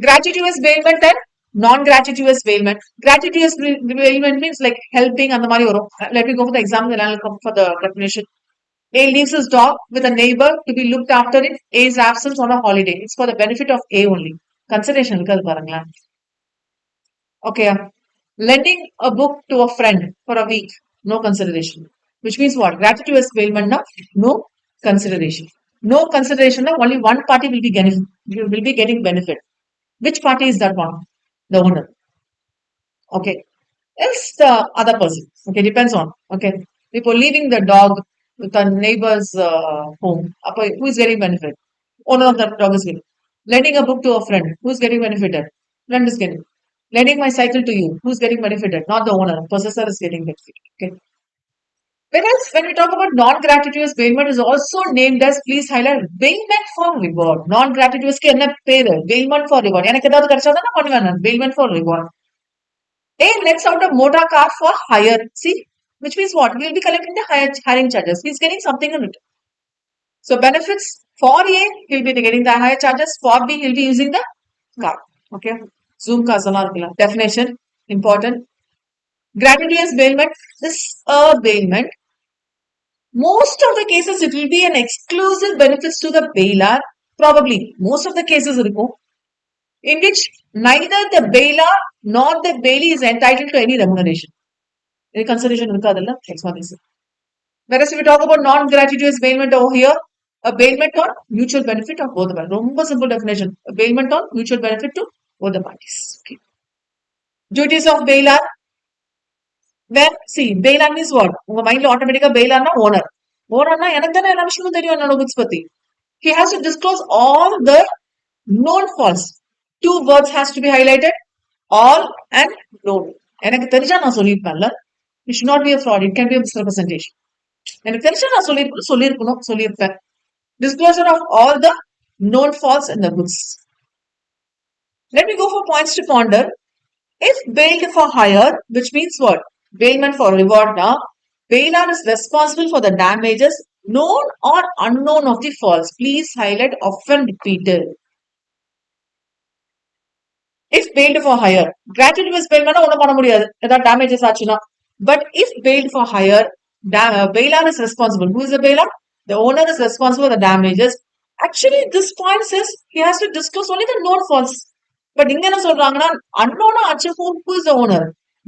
Gratuitous bailment and non-gratuitous bailment. Gratuitous bailment means like helping and the money. Let me go for the example and I'll come for the definition. A leaves his dog with a neighbor to be looked after in A's absence on a holiday. It's for the benefit of A only. Consideration irukadhu parunga. Okay. Lending a book to a friend for a week, no consideration. Which means what? Gratuitous bailment, no consideration. No consideration, only one party will be getting benefit. Which party is that one? The owner. Okay. It's the other person. Okay, depends on. Okay. People leaving the dog with a neighbor's home. Who is getting benefit? Owner of that dog is getting. Lending a book to a friend. Who's getting benefited? Friend is getting. Lending my cycle to you. Who's getting benefited? Not the owner. Possessor is getting benefited. Okay. Whereas when we talk about non-gratuitous bailment is also named as, please highlight, bailment for reward. Non-gratuitous ke enna peru? Bailment for reward. எனக்கு ஏதாவது கிடைச்சா நான் பண்ணுவேன் நான். Bailment for reward. A lets out a motor car for hire. See, which means what? We'll be collecting the hiring charges. He's getting something in return. So benefits for A, he'll be getting the higher charges. For B, he'll be using the car. Okay. Zoom ka definition important. Gratuitous bailment is a bailment. Most of the cases, it will be an exclusive benefits to the bailer. Probably, most of the cases in which neither the bailer nor the bailee is entitled to any remuneration. Any consideration? Whereas if we talk about non-gratuitous bailment over here, a bailment on mutual benefit of both the parties. Romba simple definition. A bailment on mutual benefit to both the parties. Okay. Duties of bailer. When, see, bailer means what? Unga mind automatically bailer na owner. Owner na enakku ella vishayam theriyum enna goods patti. He has to disclose all the known faults. Two words has to be highlighted. All and known. எனக்கு தெரிஞ்சா நான் சொல்லிருப்பேன்ல. It should not be a fraud. It can be a misrepresentation. எனக்கு தெரிஞ்சா நான் சொல்லிருப்பேன். Disclosure of all the known faults in the goods. Let me go for points to ponder. If bailed for hire, which means what? Bailment for reward now. Bailer is responsible for the damages known or unknown of the faults. Please highlight often repeated. If bailed for hire, gratuitous bailment ஒன்னும் பண்ண முடியாது. ஏதாவது damages ஆச்சுன்னா. But if bailed for hire, bailer is responsible. Who is the bailer? The owner is responsible for the damages. Actually, this point says he has to disclose only the known faults. But இங்க என்ன சொல்றாங்கன்னா unknown ஆச்சு, who is the owner?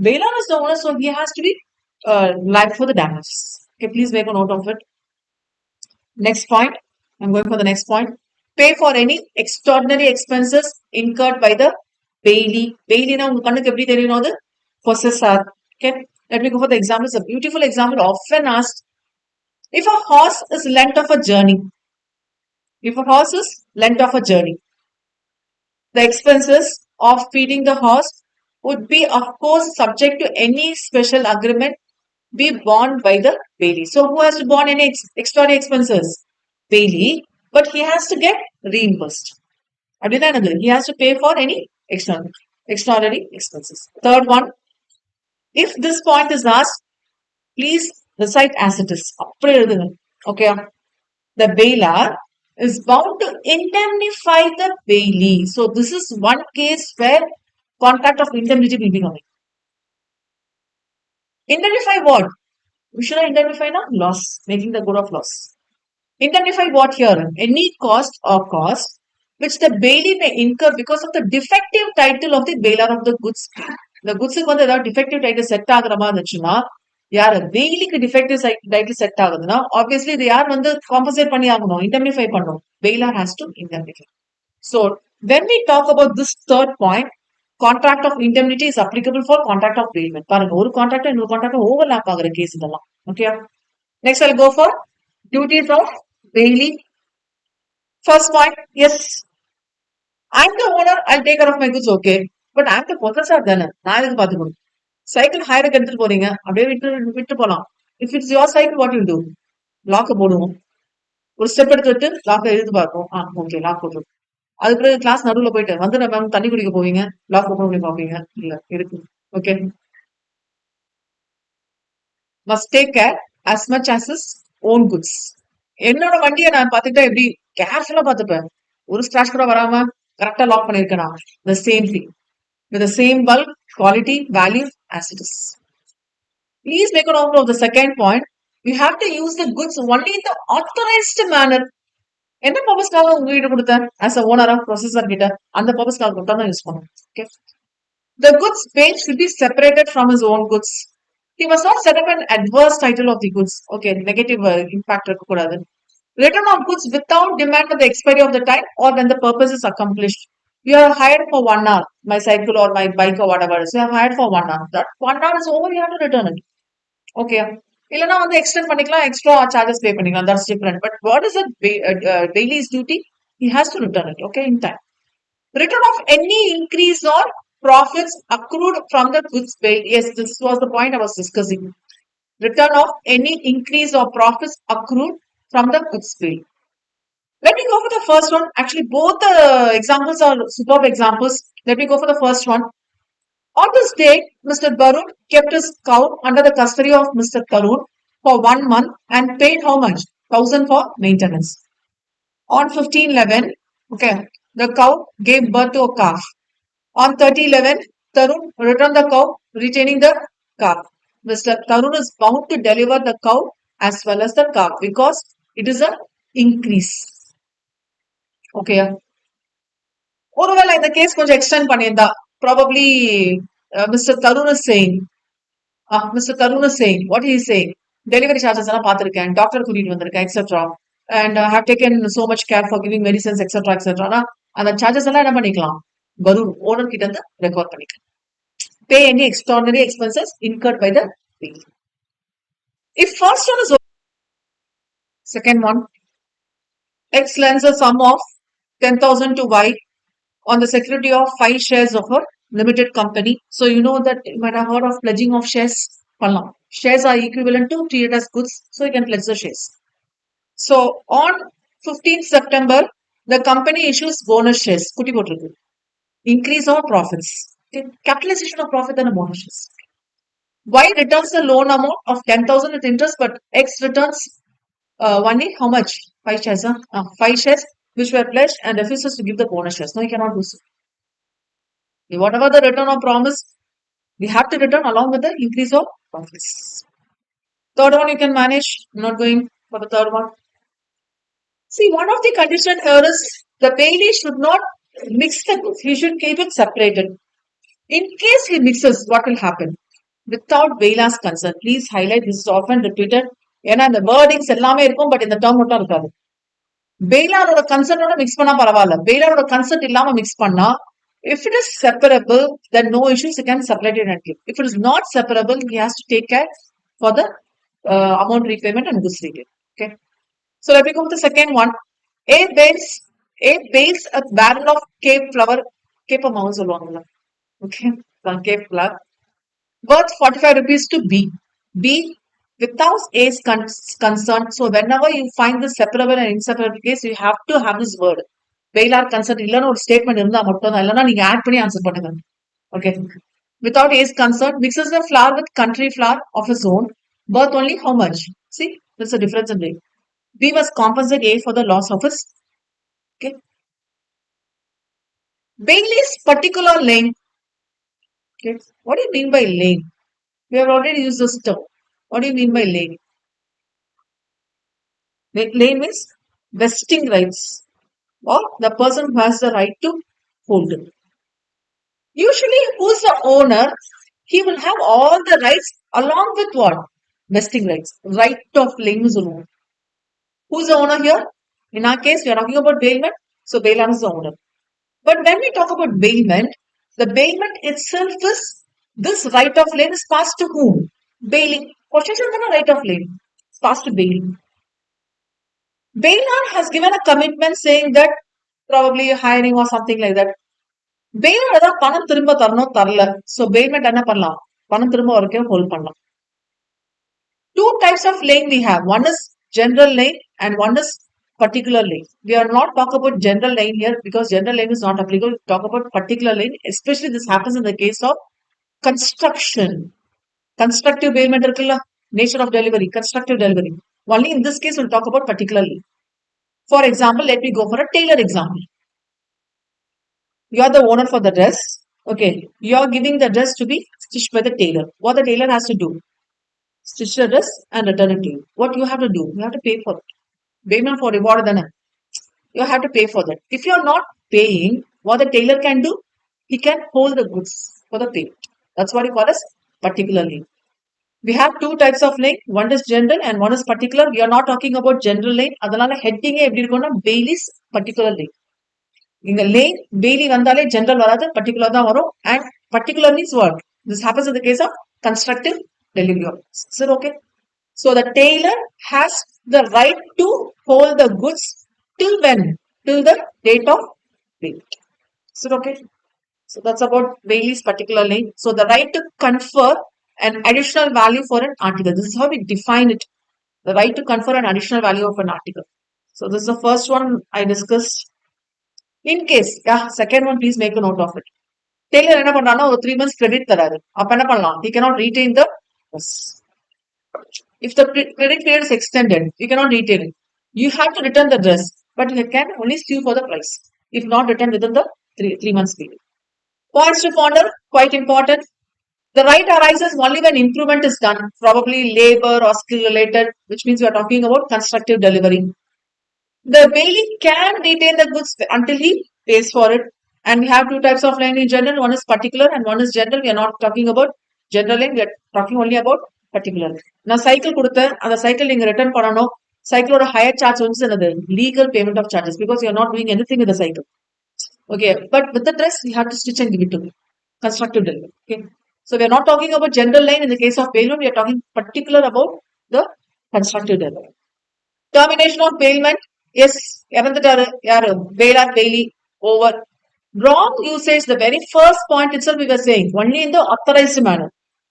Bailer is the owner, so he has to be liable for the damages. Okay, please make a note of it. Next point. I'm going for the next point. Pay for any extraordinary expenses incurred by the bailee. Bailee na unga kannukku eppadi theriyum adu? Possessor. Okay. Let me go for the example. It's a beautiful example often asked. If a horse is length of a journey, the expenses of feeding the horse would be, of course, subject to any special agreement be borne by the bailee. So, who has to borne any extraordinary expenses? Bailee, but he has to get reimbursed. He has to pay for any extraordinary expenses. Third one, if this point is asked, please recite as it is. Okay. The bailer is bound to indemnify the bailee. So, this is one case where contract of indemnity will be coming. Indemnify what? We should indemnify now loss, making the good of loss. Indemnify what here? Any cost which the bailee may incur because of the defective title of the bailer of the goods. The goods is வந்து ஏதாவது defective title set ஆகுற மாதிரி இருந்துச்சுன்னா யார் baileeக்கு defective title set ஆகுதுன்னா obviously இது யார் வந்து compensate பண்ணி ஆகணும், indemnify பண்ணணும். Bailer has to indemnify. So when we talk about this third point, contract of indemnity is applicable for contract of bailment. பாருங்க ஒரு contract இன்னொரு contract overlap ஆகுற கேஸ் இதெல்லாம். Okay. Next I'll go for duties of bailee. First point, yes, I'm the owner, I'll take care of my goods, okay. But I'm the possessor தானே, நான் எதுக்கு பாத்துக்கணும்? Cycle ஹையருக்கு எடுத்துட்டு போறீங்க, அப்படியே விட்டு போலாம். If it's your cycle, what you do? Lock போடுவோம், ஒரு ஸ்டெப் எடுத்து லாக் எழுதி பார்ப்போம். ஓகே லாக் போட்டுரும். அதுக்கு பிறகு கிளாஸ் நடுவில் போயிட்டு வந்து நம்ம தண்ணி குடிக்க போவீங்க, லாக் ஓப்பன் பண்ணி பார்ப்பீங்க, இல்ல இருக்கு. Okay, must take care as much as his own goods. என்னோட வண்டியை நான் பார்த்துக்கிட்டா எப்படி கேர்ஃபுல்லா பார்த்துப்பேன். ஒரு ஸ்கிராச் கூட வராம கரெக்டா lock பண்ணிருக்கேனா. The same thing with the same bulk, quality, value as it is. Please make a note of the second point. You have to use the goods only in the authorized manner. என்ன பர்பஸ்க்காக உங்ககிட்ட கொடுத்தேன் as a owner of processor கிட்ட அந்த பர்பஸ்க்காக கொடுத்தா தான் use பண்ணும். Okay. The goods page should be separated from his own goods. He must not set up an adverse title of the goods. Okay, negative impact இருக்கக்கூடாது. Return of goods without demand at the expiry of the time or when the purpose is accomplished. You are hired for 1 hour, my cycle or my bike or whatever. So you are hired for 1 hour. That 1 hour is over, you have to return it. Okay. இல்லனா வந்து extend பண்ணிக்கலாம் extra charges பே பண்ணிக்கலாம் that's different but what is Bailey's duty he has to return it okay in time. Return of any increase or profits accrued from the goods paid. Yes, this was the point I was discussing. Return of any increase or profits accrued from the goods paid. Let me go for the first one. Actually, both the examples are superb examples. Let me go for the first one. On this date, Mr. Barun kept his cow under the custody of Mr. Tarun for 1 month and paid how much? 1,000 for maintenance. On 15/11, okay, the cow gave birth to a calf. On 30/11, Tarun returned the cow, retaining the calf. Mr. Tarun is bound to deliver the cow as well as the calf because it is an increase. Okay. ஒருவேளை இந்த case கொஞ்சம் extend பண்ணியிருந்தா probably Mr. Tarun is saying Mr. Tarun is saying what he is saying delivery charges எல்லாம் பார்த்திருக்கேன் doctor கூட்டிட்டு வந்திருக்கேன் etc and have taken so much care for giving medicines etc etc ஆனா அந்த சார்ஜஸ் எல்லாம் என்ன பண்ணிக்கலாம் வருண் ஓனர் கிட்ட இருந்து ரெக்கார்ட் பண்ணிக்கலாம் pay any extraordinary expenses incurred by the bailey. If first one is second one X lends a sum of 10,000 to Y on the security of 5 shares of a limited company. So you know that you might have heard of pledging of shares. Shares are equivalent to treated as goods, so you can pledge the shares. So on 15th September, the company issues bonus shares. Increase of profits. Capitalization of profit and a bonus shares. Y returns the loan amount of 10,000 with interest, but X returns only how much? 5 shares. 5 shares which were pledged and refuses to give the bonus shares. No, you cannot do so. Whatever the return of promise, we have to return along with the increase of profits. Third one you can manage. I'm not going for the third one. See, one of the conditions here is the bailey should not mix the goods. He should keep it separated. In case he mixes, what will happen? Without Baila's consent. Please highlight this is often repeated. ஏன்னா இந்த wordings எல்லாமே இருக்கும் but இந்த term மட்டும் இருக்காது பெய்லாரோட கன்சென்ட்டோட mix பண்ணா பரவாயில்ல பெய்லாரோட consent இல்லாம மிக்ஸ் பண்ணா if it is separable then no issues you can separate it and give. If it is not separable he has to take care for the amount repayment and goods retail. Okay, so let me go to the second one. A bails a barrel of cape flower cape amount சொல்லுவாங்கல்ல okay cape flower worth 45 rupees to B without A's concern. So whenever you find this separable and inseparable case, you have to have this word. Bailar consent இல்லைன்னு ஒரு statement இருந்தா மட்டும் தான் இல்லைன்னா நீங்க add பண்ணி answer பண்ணுங்க. Okay. Without A's concern, mixes the flour with country flour of his own. Worth only how much? See, there's a difference in rate. B must compensate A for the loss of his. Okay. Bailey's particular lane. Okay. What do you mean by lane? We have already used this term. What do you mean by lane? Lane means vesting rights or the person who has the right to hold it. Usually, who's the owner? He will have all the rights along with what? Vesting rights. Right of lane is the owner. Who's the owner here? In our case, we are talking about bailment. So, bailor is the owner. But when we talk about bailment, the bailment itself is this right of lane is passed to whom? Bailing. Question is right of lane. It's passed to bailing. Bailor has given a commitment saying that probably hiring or something like that. Bailor ஏதாவது பணம் திரும்ப தரணும் தரல. So bailment என்ன பண்ணலாம்? பணம் திரும்ப வரைக்கும் hold பண்ணலாம். Two types of lane we have. One is general lane and one is particular lane. We are not talking about general lane here because general lane is not applicable. We talk about particular lane. Especially this happens in the case of construction. Constructive bailment irukilla, nature of delivery, constructive delivery. Only in this case, we'll talk about particularly. For example, let me go for a tailor example. You are the owner for the dress. Okay. You are giving the dress to be stitched by the tailor. What the tailor has to do? Stitch the dress and return it to you. What you have to do? You have to pay for it. Payment for reward than you have to pay for that. If you are not paying, what the tailor can do? He can hold the goods for the payment. That's what he calls as particularly. We have two types of lane. One is general and one is particular. We are not talking about general lane. அதனால heading எப்படி இருக்கும்னா Bailey's particular lane. இங்க lane Bailey வந்தாலே general வராது, particular தான் வரும். And particular means what? This happens in the case of constructive delivery. Is it okay? So the tailor has the right to hold the goods till when? Till the date of payment. Is it okay? So that's about Bailey's particular lane. So the right to confer an additional value for an article. This is how we define it. The right to confer an additional value of an article. So this is the first one I discussed. In case, second one, please make a note of it. Tailor என்ன பண்றானா ஒரு 3 months credit தராரு. அப்ப என்ன பண்ணலாம்? He cannot retain the dress. If the credit period is extended, you cannot retain it. You have to return the dress, but you can only sue for the price if not returned within the 3 months period. Points to ponder, quite important. The right arises only when improvement is done, probably labor or skill related, which means we are talking about constructive delivery. The bailey can retain the goods until he pays for it. And we have two types of lane in general. One is particular and one is general. We are not talking about general lane. We are talking only about particular. Now, cycle கொடுத்த அந்த cycle நீங்க return பண்ணணும். Cycle ஓட higher charge வந்து another legal payment of charges because you are not doing anything with the cycle. Okay, but with the dress, you have to stitch and give it to me. Constructive delivery. Okay, so we are not talking about general line in the case of bailment. We are talking particular about the constructive delivery. Termination of bailment. Yes, bailer, bailey, over. Wrong usage, the very first point itself we were saying, only in the authorized manner.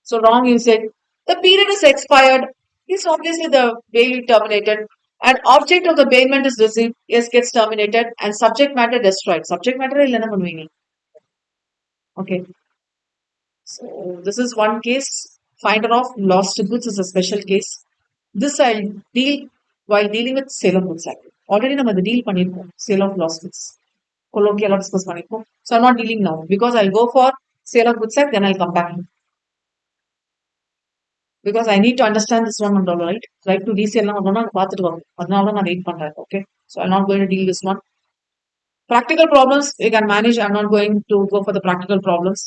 So wrong usage. The period is expired. Yes, obviously the bailey terminated. And object of the bailment is received. Yes, gets terminated. And subject matter destroyed. Subject matter is okay. So this is one case. Finder of lost goods is a special case. This I'll deal while dealing with sale of goods act. Already நம்ம deal பண்ணிருக்கோம் sale of lost goods. Colloquial discuss பண்ணிருக்கோம். So I'm not dealing now because I'll go for sale of goods act, then I'll come back. Because I need to understand this one, right? Right to resale நான் பார்த்துட்டு வரணும். அதனால நான் wait பண்றேன். Okay. So I'm not going to deal this one. Practical problems you can manage. I'm not going to go for the practical problems.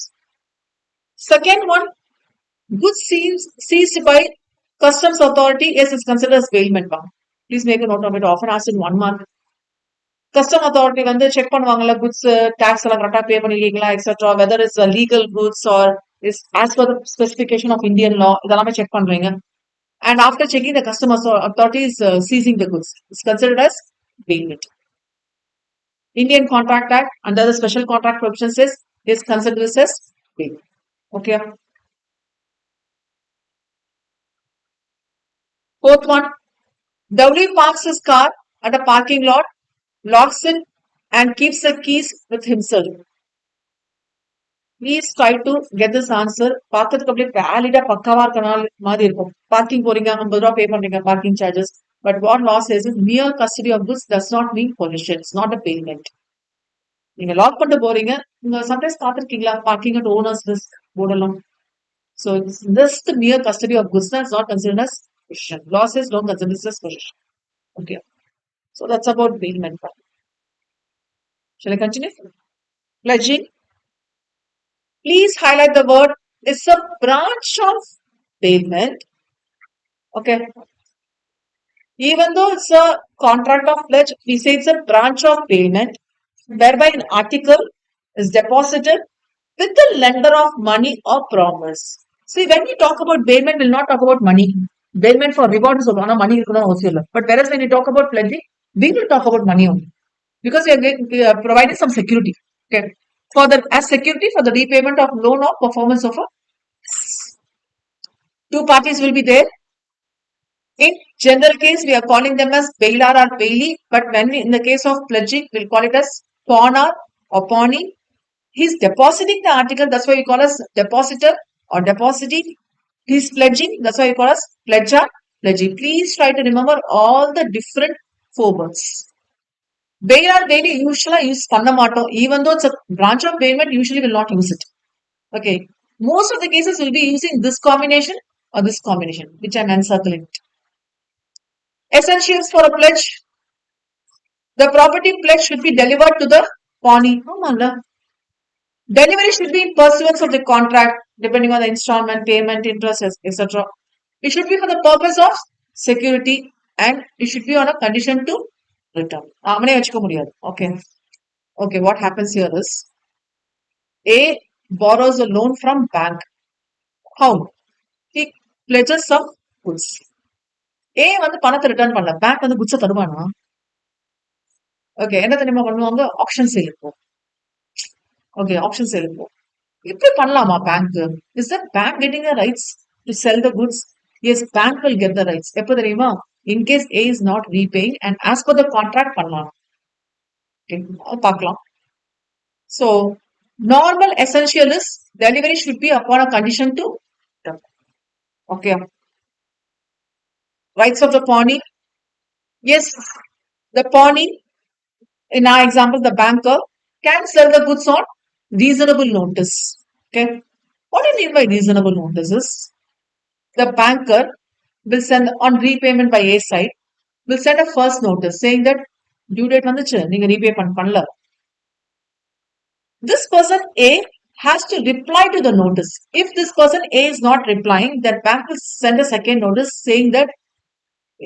Second one, goods seized by customs authority is considered as bailment. Please make a note of it. Often asked in 1 month. Custom authority வந்து check பண்ணுவாங்கல்ல goods tax எல்லாம் கரெக்டா பே பண்ணிருக்கீங்களா etc. whether it's a legal goods or is as per the specification of Indian law இதெல்லாமே check பண்றீங்க. And after checking, the customs authority is seizing the goods. It's considered as bailment. Indian Contract Act under the special contract provisions is considered as bailment. Okay. Fourth one, W parks his car at a parking lot, locks it and keeps the keys with himself. Please try to get this answer. பார்க்கிறதுக்கு அப்படியே வேலிடா பக்காவா இருக்கனால மாதிரி இருக்கும். Parking போறீங்க 50 ரூபாய் பே பண்றீங்க parking charges. But what law says is mere custody of goods does not mean possession. It's not a payment. நீங்க லாக் பண்ணிட்டு போறீங்க. நீங்க சம்டைம்ஸ் பார்த்திருக்கீங்களா parking at owner's risk போடலாம். So this the mere custody of goods is not considered as possession. Law says don't consider this as possession. Okay. So that's about bailment. Shall I continue? Pledging. Please highlight the word. It's a branch of bailment. Okay. Even though it's a contract of pledge, we say it's a branch of bailment, whereby an article is deposited with the lender of money or promise. See, when we talk about bailment, we'll not talk about money. Bailment for reward is money. But whereas when you talk about pledging, we will talk about money only. Because we are providing some security. Okay. As security for the repayment of loan or performance of a two parties will be there. In general case, we are calling them as bailer or bailey, but when in the case of pledging, we'll call it as pawner or pawnee. He's depositing the article, that's why we call as depositor or depositee. He's pledging. That's why we call us pledger, pledgee. Please try to remember all the different four words. Bail or bail usually use panamato, even though it's a branch of bailment, usually will not use it. Okay. Most of the cases will be using this combination or this combination, which I'm encircling. Essentials for a pledge. The property pledge should be delivered to the pawnee. Delivery should be in pursuance of the contract, depending on the installment, payment, interest, etc. It should be for the purpose of security and it should be on a condition to return. Okay. Okay, what happens here is A borrows a loan from bank. How? He pledges some goods. A வந்து பணத்தை return பண்ணல bank வந்து குட்ஸை தருவானா okay என்ன தெரியுமா பண்ணுவாங்க option sale இருக்கும் okay option sale இருக்கும் இப்படி பண்ணலாமா bank is the bank getting the rights to sell the goods as bank will get the rights எப்போ தெரியுமா in case A is not repaying and as per the contract பண்ணலாம் பார்க்கலாம் so normal essential is delivery should be upon a condition to okay rights of the pawnee. Yes, the pawnee, in our example, the banker can sell the goods on reasonable notice. Okay. What do you mean by reasonable notices? The banker will send on repayment by A side, will send a first notice saying that due date வந்துச்சு நீங்க repay பண்ணல. This person A has to reply to the notice. If this person A is not replying, that bank will send a second notice saying that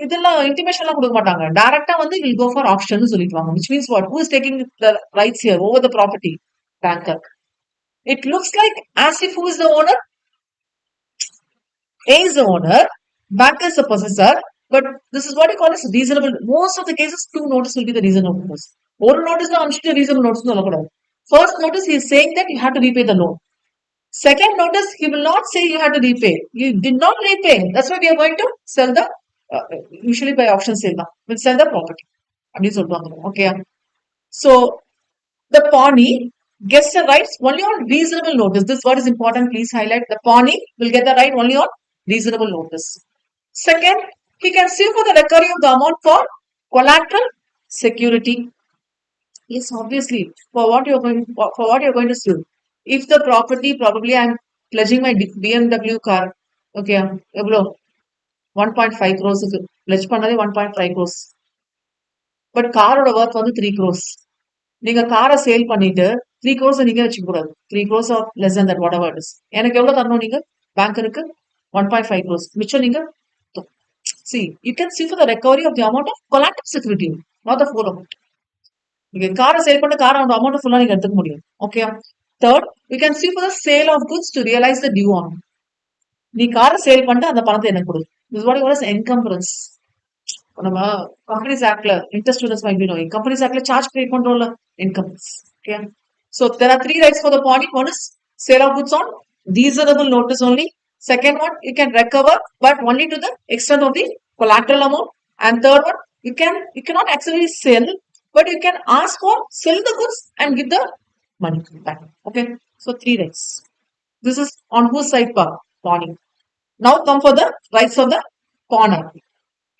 இதெல்லாம் intimation எல்லாம் கொடுக்க மாட்டாங்க டைரக்டா வந்து will go for auction சொல்லிடுவாங்க which means what who is taking the rights here over the property banker. It looks like as if who is the owner? A is the owner, banker is the possessor, but this is what you call as reasonable. Most of the cases two notice will be the reasonable notice. ஒரு notice தான் அனுப்பிச்சிட்டு reasonable notice சொல்லக்கூடாது. First notice he is saying that you have to repay the loan. Second notice he will not say you have to repay. You did not repay. That's why we are going to sell the usually by auction sale now. We'll sell the property. Okay. So the pawnee gets the rights only on reasonable notice. This word is important. Please highlight. The pawnee will get the right only on reasonable notice. Second, he can sue for the recovery of the amount for collateral security. Yes, obviously. For what you're going to sue. If the property, probably I'm pledging my BMW car. Okay, 1.5 crores pledge பண்ணதே 1.5 crores. But காரோட worth வந்து 3 crores. நீங்க காரை sale பண்ணிட்டு 3 crores நீங்க வச்சுக்க கூடாது 3 crores or less than that whatever it is. எனக்கு எவ்வளவு தரணும் நீங்க பேங்கருக்கு 1.5 crores. மிச்சம் நீங்க see you can sue for the recovery of the amount of collateral security, not the full amount. நீங்க காரை சேல் பண்ண காரை அமௌண்ட் ஃபுல்லா நீங்க எடுத்துக்க முடியும். Okay. Third, you can sue for the sale of goods to realize the due on. நீ காரை சேல் பண்ணிட்டு அந்த பணத்தை எனக்கு கொடு. This is what you call as encumbrance. நம்ம கம்பெனிஸ் ஆக்ட்ல interest students might be knowing companies ஆக்ட்ல சார்ஜ் பே பண்றோம்ல incomes. Okay. So there are three rights for the pawnee. One is sale of goods on reasonable notice only. Second one, you can recover but only to the extent of the collateral amount. And third one, you cannot actually sell, but you can ask for sell the goods and give the money back. Okay. So three rights. This is on whose side pawnee. Now come for the rights of the pawner.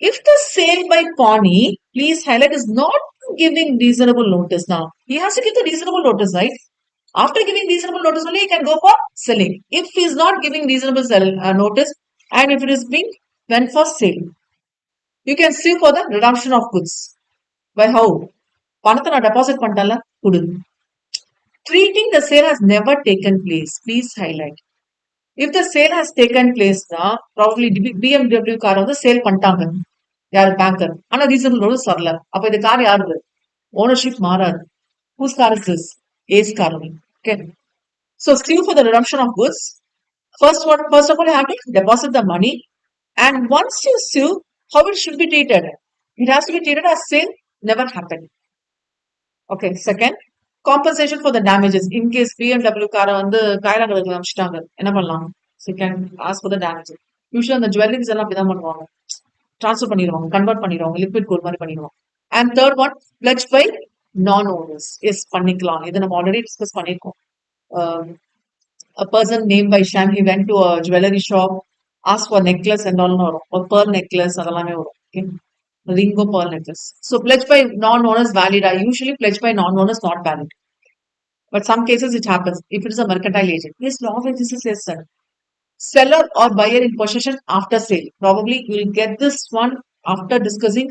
If the sale by pawnee, please highlight, is not giving reasonable notice now. He has to give the reasonable notice, right? After giving reasonable notice only, he can go for selling. If he is not giving reasonable notice and if it is being went for sale, you can sue for the redemption of goods. By how? பணத்தை நான் deposit பண்ணிட்டேன்ல கொடு. Treating the sale has never taken place. Please highlight. If the sale has taken place, probably BMW car வந்து sale பண்ணிட்டாங்க யாரு banker ஆனா reasonable notice வரல அப்ப இந்த கார் யாருது ஓனர்ஷிப் மாறாது. Whose car is this? A's car. Okay. So sue for the redemption of goods. First of all, you have to deposit the money, and once you sue, how it should be treated? It has to be treated as sale never happened. Okay. Second, compensation for the damages. In case BMW car வந்து காயலாங்களுக்கு அனுப்பிச்சிட்டாங்க என்ன பண்ணலாம்? So you can ask for the damages. Usually அந்த jewelleries எல்லாம் அப்படிதான் பண்ணுவாங்க. Transfer பண்ணிடுவாங்க convert பண்ணிடுவாங்க liquid gold மாதிரி பண்ணிடுவாங்க. And third one pledge by non owners as பண்ணிக்கலாம். இதை நம்ம ஆல்ரெடி டிஸ்கஸ் பண்ணியிருக்கோம். a person named by Sham, he went to a jewelry shop, asked for necklace and all, or pearl necklace, adellame varum. Okay. Ringo pearl necklace. So pledge by non-owners valid. I usually pledge by non-owners not valid. But some cases it happens. If it is a mercantile agent. Yes, law of agency says that. Seller or buyer in possession after sale. Probably you will get this one after discussing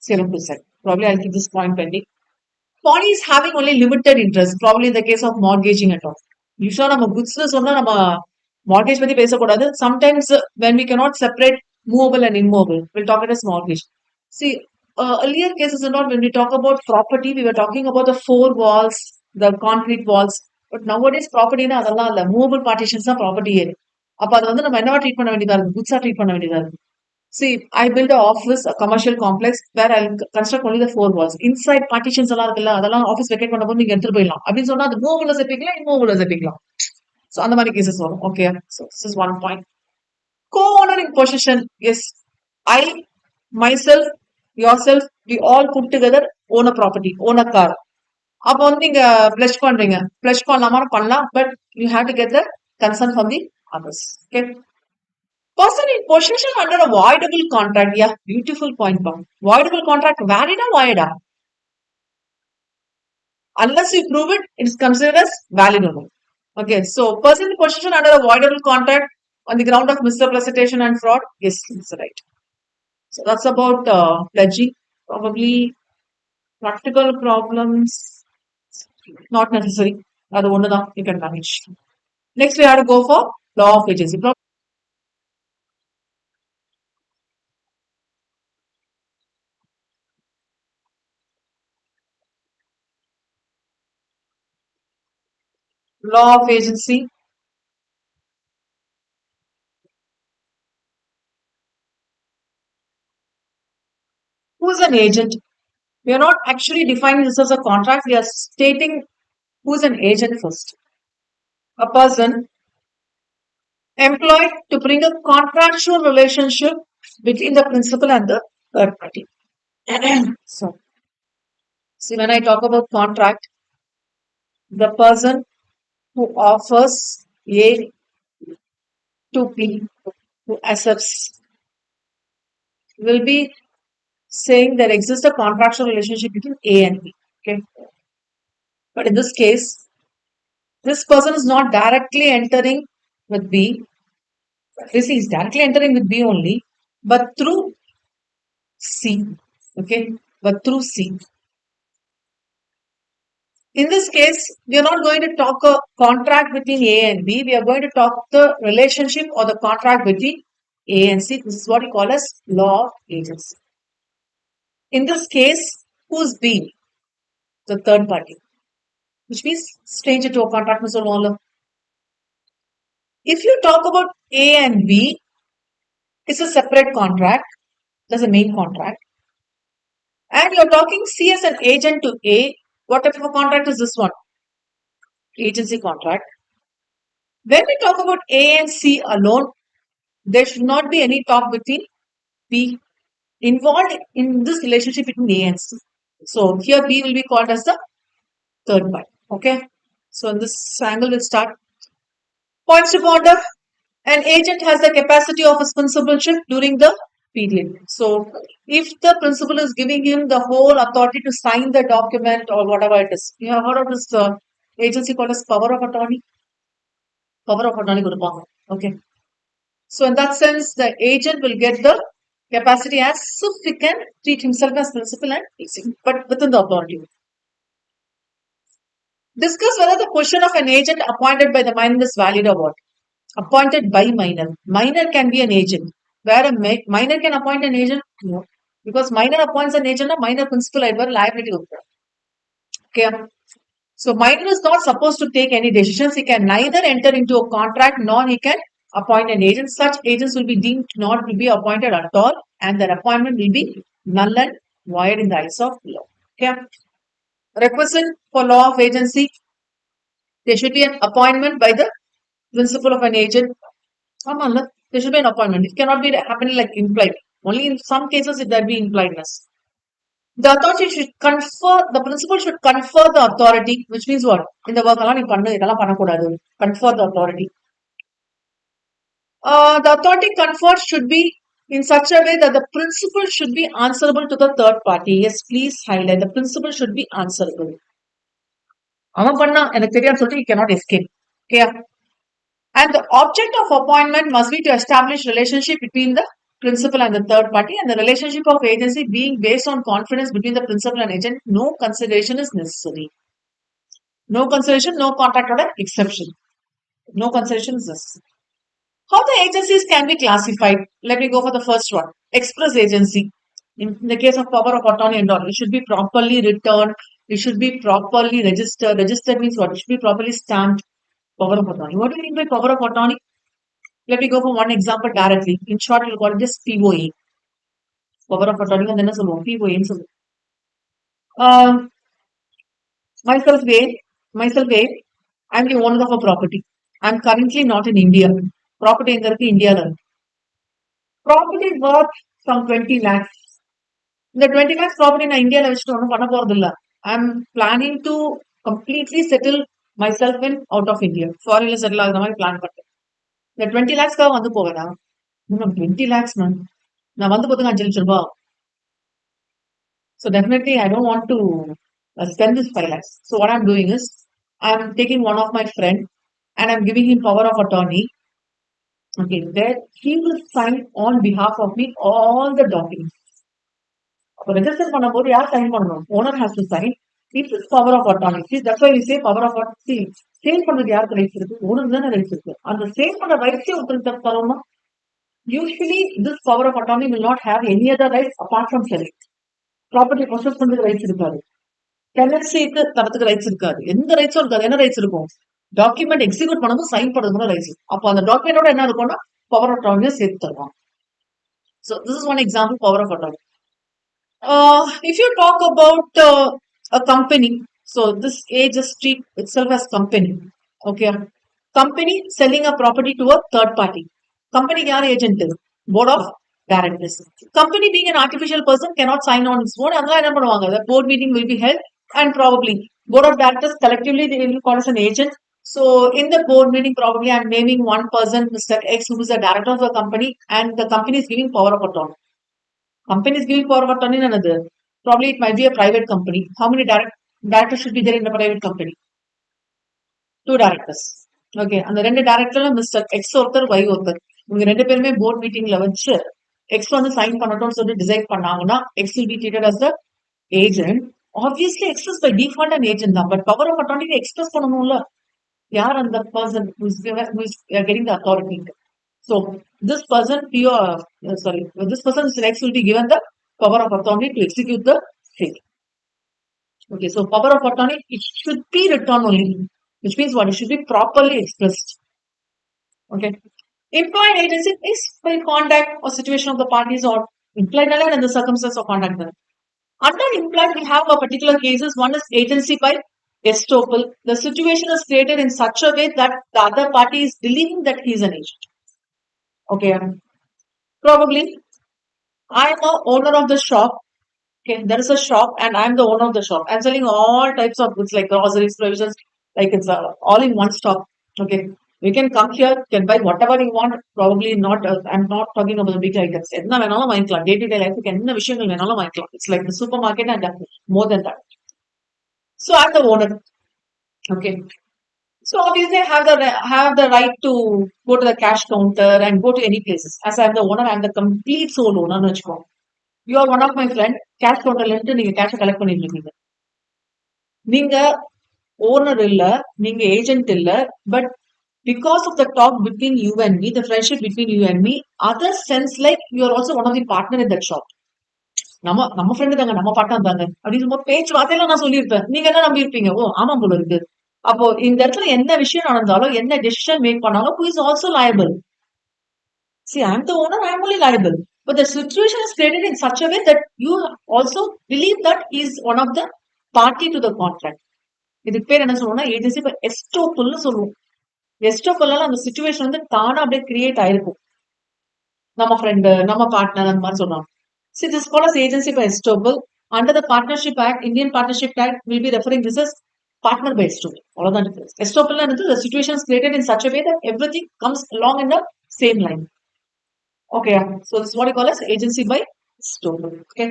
sale to sell. Probably I'll keep this point pending. Pawnee is having only limited interest, probably in the case of mortgaging at all. Usually, நம்ம goods சொன்னா நம்ம mortgage பத்தி பேசக்கூடாது. Sometimes when we cannot separate movable and immovable, we'll talk it as mortgage. See, earlier cases and all, when we talk about property, we were talking about the four walls, the concrete walls. But nowadays, property na அதெல்லாம் இல்ல. Movable partitions தான் property. அப்ப அதை வந்து நம்ம என்னவா treat பண்ண வேண்டியதா இருக்கு? Goods ஆ ட்ரீட் பண்ண வேண்டியதா இருக்கு. See, I build an office, a commercial complex where I'll construct only the four walls. Inside partitions எல்லாம் இருக்குல்ல, அதெல்லாம் ஆஃபீஸ் வெக்கேட் பண்ணும்போது நீங்க எடுத்துட்டு போயிடலாம். அப்படின்னு சொன்னா அது மூவ்ல சேர்ப்பிக்கலாம், இம்மூவ்ல சேர்ப்பிக்கலாம். So அந்த மாதிரி கேசஸ் வரும். Okay. So this is one point. Co-owner in possession. Yes. I, myself, yourself, we all put together own a property, own a car. அப்போ வந்து நீங்க பிளஷ் பண்றீங்க. பிளஷ் பண்ணலாமா பண்ணலாம். But you have to get the consent from the others. Okay. Person in possession under a voidable contract. Yeah, beautiful point, Pam. Voidable contract, valid or void? Unless you prove it, it is considered as valid only. Okay, so person in possession under a voidable contract on the ground of misrepresentation and fraud. Yes, that's right. So that's about pledging. Probably practical problems, not necessary. That's one that you can manage. Next, we have to go for law of agency. Law of agency. Who is an agent? We are not actually defining this as a contract. We are stating who is an agent first. A person employed to bring a contractual relationship between the principal and the third party. So, see, when I talk about contract, the person who offers A to B, who accepts, will be saying there exists a contractual relationship between A and B. Okay. But in this case, this person is not directly entering with B. This is directly entering with B only, but through C. Okay. But through C. In this case, we are not going to talk a contract between A and B. We are going to talk the relationship or the contract between A and C. This is what we call as law of agency. In this case, who's B? The third party, which means stranger to a contract, Mr. Lawler. If you talk about A and B, it's a separate contract. That's a main contract. And you're talking C as an agent to A. What type of a contract is this one? Agency contract. When we talk about A and C alone, there should not be any talk between B involved in this relationship between A and C. So here B will be called as the third party. Okay. So in this angle we'll start. Points to ponder. An agent has the capacity of his principalship during the period. So if the principal is giving him the whole authority to sign the document or whatever it is. You have heard of this agency called as power of attorney? Power of attorney. Okay. So in that sense, the agent will get the capacity as if he can treat himself as principal and executive, but within the authority. Discuss whether the question of an agent appointed by the minor is valid or what. Appointed by minor. Minor can be an agent. Where a minor can appoint an agent? No. Because minor appoints an agent, a minor principal liability. Okay. So minor is not supposed to take any decisions. He can neither enter into a contract nor he can appoint an agent. Such agents will be deemed not to be appointed at all, and their appointment will be null and void in the eyes of law. Okay. Requisite for law of agency, there should be an appointment by the principal of an agent. There should be an appointment. It cannot be happening like implied. Only in some cases it will be impliedness. The principal should confer the authority, which means what? In the work, confer the authority. The authority conferred should be in such a way that the principal should be answerable to the third party. Yes, please highlight. The principal should be answerable. அவன் பண்ணா எனக்கு தெரியாதுன்னு சொல்லிட்டு he cannot escape. Okay. And the object of appointment must be to establish relationship between the principal and the third party, and the relationship of agency being based on confidence between the principal and agent. No consideration is necessary. No consideration, no contract order exception. No consideration is necessary. How the agencies can be classified? Let me go for the first one. Express agency. In the case of power of attorney and all, it should be properly returned. It should be properly registered. Registered means what? It should be properly stamped. Power of attorney. What do you mean by power of attorney? Let me go for one example directly. In short, we'll call it just POA. Power of attorney and then a POA. Myself A, I'm the owner of a property. I'm currently not in India. Property in India. Property worth some 20 lakhs. The 20 lakhs property in India, I'm planning to completely settle myself in out of India. Foreign settle plan. The 20 lakhs ka vandu povena. No, 20 lakhs man. Na vandu pothunga 5 lakhs rupa. So definitely I don't want to spend this 5 lakhs. So what I'm doing is I'm taking one of my friend and I'm giving him power of attorney. Okay, there he will sign on behalf of me all the documents. Register பண்ணும்போது யார் sign பண்ணணும்? Owner has to sign. It's power of attorney. See, that's why we say power of attorney. See, sale பண்றது யாருக்கு rights இருக்கு? Owner தானே rights இருக்கு. அந்த sale பண்ற ரைட்ஸே ஒருத்தருக்கு தரணுமா? Usually, this power of attorney will not have any other rights apart from selling. Property possess பண்றதுக்கு ரைட்ஸ் இருக்காது. டெனன்சிக்கு தரத்துக்கு ரைட்ஸ் இருக்காது. எந்த ரைட்ஸும் இருக்காது. என்ன ரைட்ஸ் இருக்கும்? டாக்குமெண்ட் எக்ஸிக்யூட் பண்ணும்போது சைன் பண்றது கூட ரைட்ஸ். அப்போ அந்த டாக்குமெண்டோட என்ன இருக்கும்னா பவர் ஆஃப் அட்டார்னியை சேர்த்து தருவாங்க. So this is one example, power of attorney. If you talk about a company, so this age is treat itself as company. Okay, company selling a property to a third party. Company yaar agent is board of directors. Company being an artificial person cannot sign on its own. Adha enna பண்ணுவாங்க? The board meeting will be held and probably board of directors collectively they will call as an agent. So in the board meeting, probably I'm naming one person, Mr. X, who is the director of the company, and the company is giving power of attorney. Company is giving power of attorney in another. Probably it might be a private company. How many directors should be there in a private company? 2 directors. Okay, and the ரெண்டு director Mr. X ஒருத்தர் Y ஒருத்தர். இவங்க ரெண்டு பேருமே board மீட்டிங்ல வச்சு X வந்து sign பண்ணட்டும்னு சொல்லி டிசைட் பண்ணாங்கன்னா X will be treated as the agent. Obviously X is by default an agent தான். But power of attorney express பண்ணணும்ல. யார் அந்த person who is getting the authority. So this person, this person X will be given the power of attorney to execute the sale. Okay, so power of attorney, it should be written only, which means what? It should be properly expressed. Okay. Implied agency is by contact or situation of the parties or implied and the circumstance of contact. Under implied, we have a particular cases. One is agency by estoppel. The situation is created in such a way that the other party is believing that he is an agent. Okay. Probably, I am the owner of the shop. Okay, there is a shop and I am the owner of the shop. I am selling all types of goods like groceries, provisions, like it's all in one stop. Okay, you can come here, you can buy whatever you want. Probably not. I'm not talking about the big items. Day-to-day life, it's like the supermarket and more than that. So I'm the owner. Okay. So obviously I have the right to go to the cash counter and go to any places. As I'm the owner, I'm the complete sole owner. You are one of my friend. Cash counter இருந்து நீங்க cash collect பண்ணிட்டு இருக்கீங்க. நீங்க owner இல்ல, நீங்க agent இல்ல, but because of the talk between you and me, the friendship between you and me, other sense like you are also one of the partner in that shop. நம்ம friend தாங்க, நம்ம partner தாங்க அப்படின்னு பேச்சு வார்த்தையில நான் சொல்லியிருப்பேன். நீங்க என்ன நம்பி இருப்பீங்க? ஓ ஆமா போல இருக்கு. அப்போ இந்த இடத்துல என்ன விஷயம் நடந்தாலும், என்ன டெசிஷன் மேக் பண்ணாலும், who is also liable? See, I'm the owner, I'm only liable. But the situation is created in such a way that you also believe that he is one of the party to the contract. இதுக்கு பேர் என்ன சொல்லுவோம்னா agency by எஸ்டோப்புல்னு சொல்லுவோம். எஸ்டோப்புல்லால அந்த situation வந்து தானா அப்படியே create ஆயிருக்கும். நம்ம ஃப்ரெண்டு, நம்ம பார்ட்னர் அந்த மாதிரி சொல்லுவாங்க. See, this is called as agency by estoppel. Under the Partnership Act, Indian Partnership Act will be referring this as partner by estoppel. All of that difference. Estoppel the situation is created in such a way that everything comes along in the same line. Okay, so this is what you call as agency by estoppel. Okay.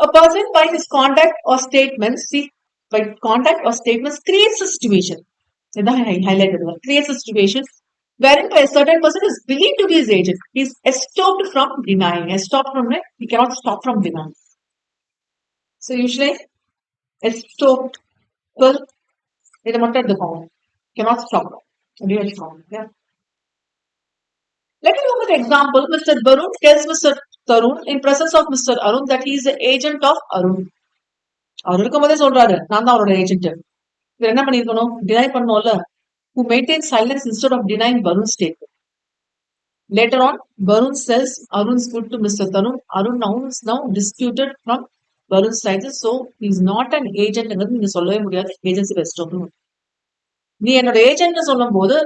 A person by his conduct or statements, see, by conduct or statements creates a situation. In the highlighted one, creates a situation wherein a certain person is believed to be his agent. He is stopped from denying. Stopped from it. He cannot stop from denying. So usually, stopped will it muttered the phone. Cannot stop. Real strong. Yeah. Let me go with the example. Mr. Barun tells Mr. Tarun in presence of Mr. Arun that he is the agent of Arun. அவர் இருக்கும்போதே சொல்றாரு நான் தான் அவரோட agent. இவர் என்ன பண்ணிருக்கணும்? Deny பண்ணோம்ல. Who maintains silence instead of denying Barun's statement. Later on, Barun sells Arun's good to Mr. Tarun. Arun is now disputed from Barun's side. So he is not an agent. நீங்க சொல்லவே முடியாது. Agency best of நீ என்னோட agent சொல்லும் போது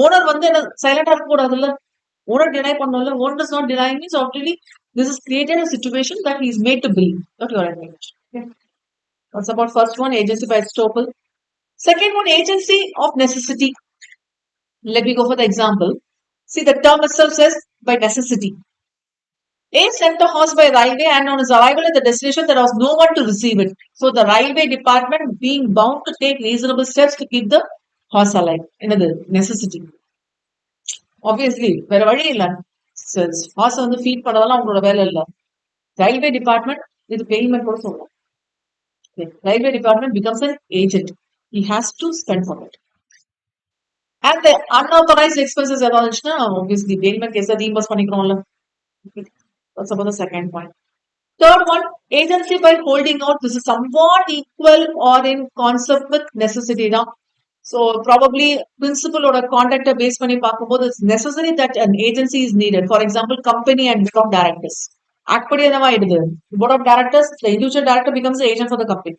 owner வந்து என்ன சைலண்டா இருக்க கூடாதுல்ல. ஓனர் டினை பண்ணல. Owner is not denying means already this is created a situation that he is made to believe that you are an agent. Okay. That's about first one, agency by estoppel. Second one, agency of necessity. Let me go for the example. See, the term itself says by necessity. A sent the horse by railway and on his arrival at the destination, there was no one to receive it. So the railway department being bound to take reasonable steps to keep the horse alive. Another necessity. Obviously, வேற வழி இல்ல. Hours வந்து feet பண்ணதெல்லாம் அவங்களோட வேலை இல்ல. Railway department இது payment கூட சொல்லலாம். Railway department becomes an agent. He has to spend for it. And the unauthorized expenses இருந்துச்சுன்னா obviously payment case reimburse பண்ணிக்கிறோம்ல. That's about the second point. Third one, agency by holding out. This is somewhat equal or in concept with necessity now. So probably principle or a contractor based பண்ணி பார்க்கும்போது it's necessary that an agency is needed. For example, company and board of directors. Act படி என்னவா ஆயிடுது? Board of directors, the individual director becomes the agent for the company.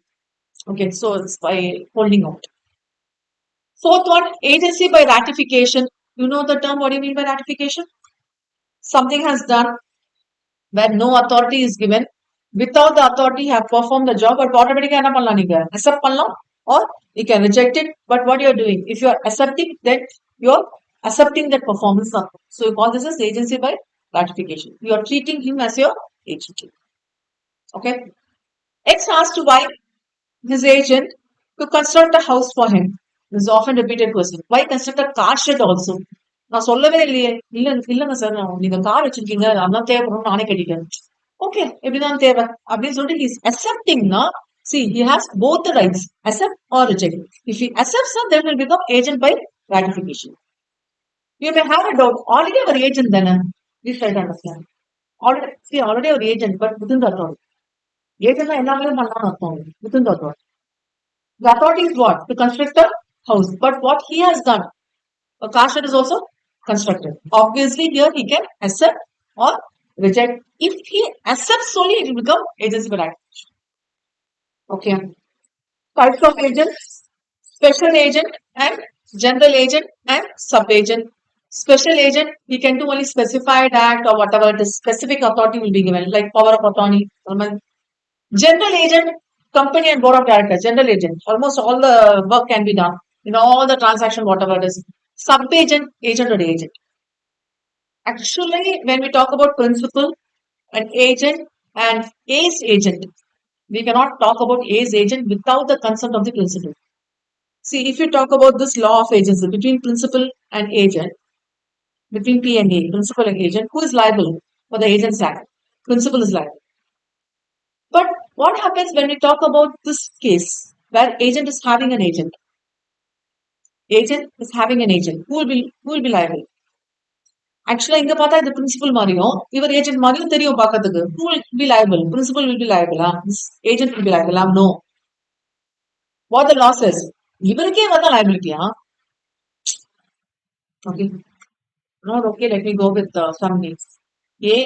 Okay, so it's by holding out. Fourth one, agency by ratification. You know the term, what do you mean by ratification? Something has done where no authority is given. Without the authority have performed the job, but automatically என்ன பண்ணலாம் நீங்க accept பண்ணலாம் or you can reject it. But what you are doing, if you are accepting, then you are accepting that performance. So you call this as agency by ratification. You are treating him as your agent. Okay. X asked why his agent to construct a house for him. This is often repeated question. Why construct a car shed also? நான் சொல்லவே இல்லையே. இல்லங்க sir நீங்க car வச்சிருக்கீங்க அதான் தேவைப்படும் நானே கட்டிட்டேன். ஓகே எப்படிதான் தேவை அப்படின்னு சொல்லிட்டு he's accepting na. See, he has both the rights, accept or reject. If he accepts, then will become agent by ratification. You may have a doubt. Already our agent then. Please try to understand. Already our agent, but within the authority. Agent na எல்லாமே பண்ணலாம் அர்த்தம் within the authority. The authority is what? To construct a house. But what he has done, a car shed is also constructed. Obviously, here he can accept or reject. If he accepts solely, it will become agency by ratification. Okay. Types of agent, special agent and general agent and sub-agent. Special agent, he can do only specified act or whatever it is, specific authority will be given, like power of attorney. General agent, company and board of directors, general agent. Almost all the work can be done. All the transaction, whatever it is. Sub-agent, agent or agent. Actually, when we talk about principal, an agent and A's agent, we cannot talk about A's agent without the consent of the principal. See, if you talk about this law of agency between principal and agent, between P and A, principal and agent, who is liable for the agent's act? Principal is liable. But what happens when we talk about this case where agent is having an agent? Agent is having an agent. Who will be liable? Actually, இங்க பார்த்தா இது principal மாதிரியும் இவர் agent மாதிரியும் தெரியும் பார்க்கிறதுக்கு. Who will be liable? Principal will be liable. This agent will be liable. No. What the law says? இவருக்கே வந்த liability. Okay. Not okay. Let me go with some names. A,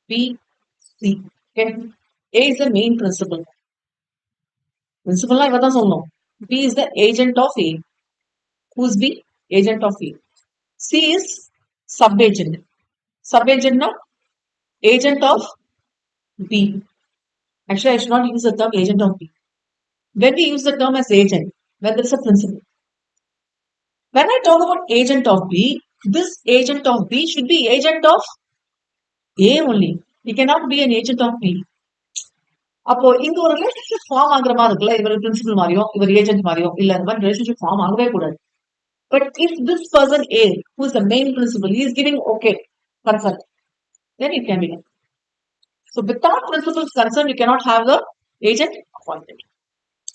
B, C. Okay. A is the main principal. Principal இவ தான் சொல்லணும். B is the agent of A. Who's B? Agent of A. C is sub-agent. Sub-agent na agent of B. Actually, I should not use the term agent of B. When we use the term as agent, when there is a principal. When I talk about agent of B, this agent of B should be agent of A only. He cannot be an agent of B. அப்போ இங்க ஒரு relationship form ஆகுற மாதிரி இருக்குல்ல, இவர் principal மாதிரியோ இவர் agent மாதிரியோ இல்ல இந்த மாதிரி ரிலேஷன்ஷிப் ஃபார்ம் ஆகவே கூடாது. But if this person A who is the main principal is giving okay consult, then it can be done. So without principal's consent, you cannot have the agent appointed,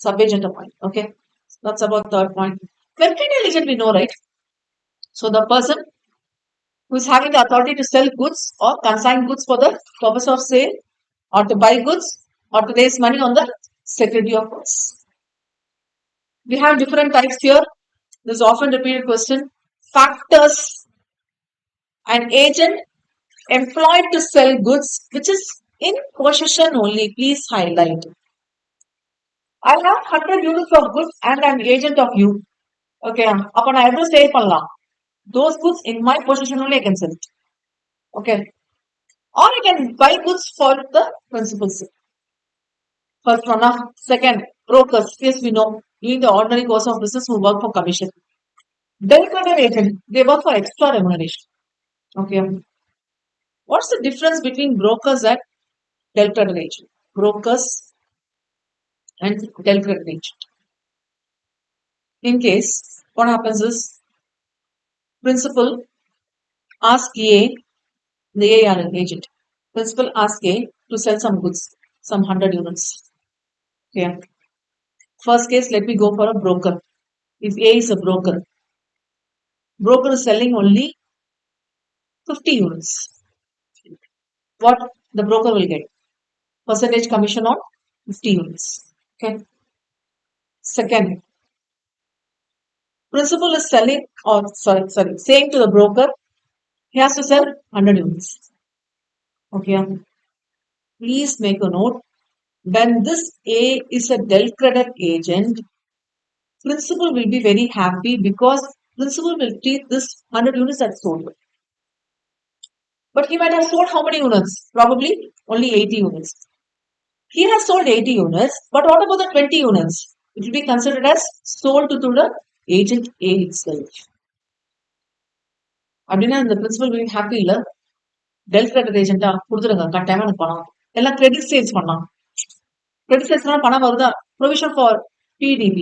sub-agent appointed. Okay, so that's about third point. Mercantile agent we know, right? So the person who is having the authority to sell goods or consign goods for the purpose of sale or to buy goods or to raise money on the security of goods. We have different types here. This is often repeated question. Factors, an agent employed to sell goods which is in possession only. Please highlight. I have 100 units of goods and I'm agent of you. Okay, அப்ப நான் எவ்வளவு sale பண்ணலாம்? Those goods in my possession only I can sell it. Okay, or I can buy goods for the principal's sake. First one. Second, brokers. Yes, we know. In the ordinary course of business who work for commission. Delegate agent, they work for extra remuneration. Okay. What's the difference between brokers and delegate agent? Brokers and delegate agent. In case, what happens is, principal ask A, the A are an agent. Principal ask A to sell some goods, some 100 units. Okay. First case, let me go for a broker. If A is a broker is selling only 50 units. What the broker will get? Percentage commission on 50 units. Okay. Second, principal is selling or saying to the broker, he has to sell 100 units. Okay. Please make a note. When this A is a del credit agent, principal will be very happy because principal will treat this 100 units as sold. But he might have sold how many units? Probably only 80 units. He has sold 80 units, but what about the 20 units? It will be considered as sold to the agent A itself. அப்படின்னா இந்த principal will be happy இல்ல, del credit ஏஜென்ட்டா கொடுத்துருங்க கட்டாயமா எனக்கு பணம் எல்லாம் credit sales பண்ணலாம். கிரெடிட் சேல்ஸ்னால பணம் வருதா? ப்ரொவிஷன் ஃபார் PDB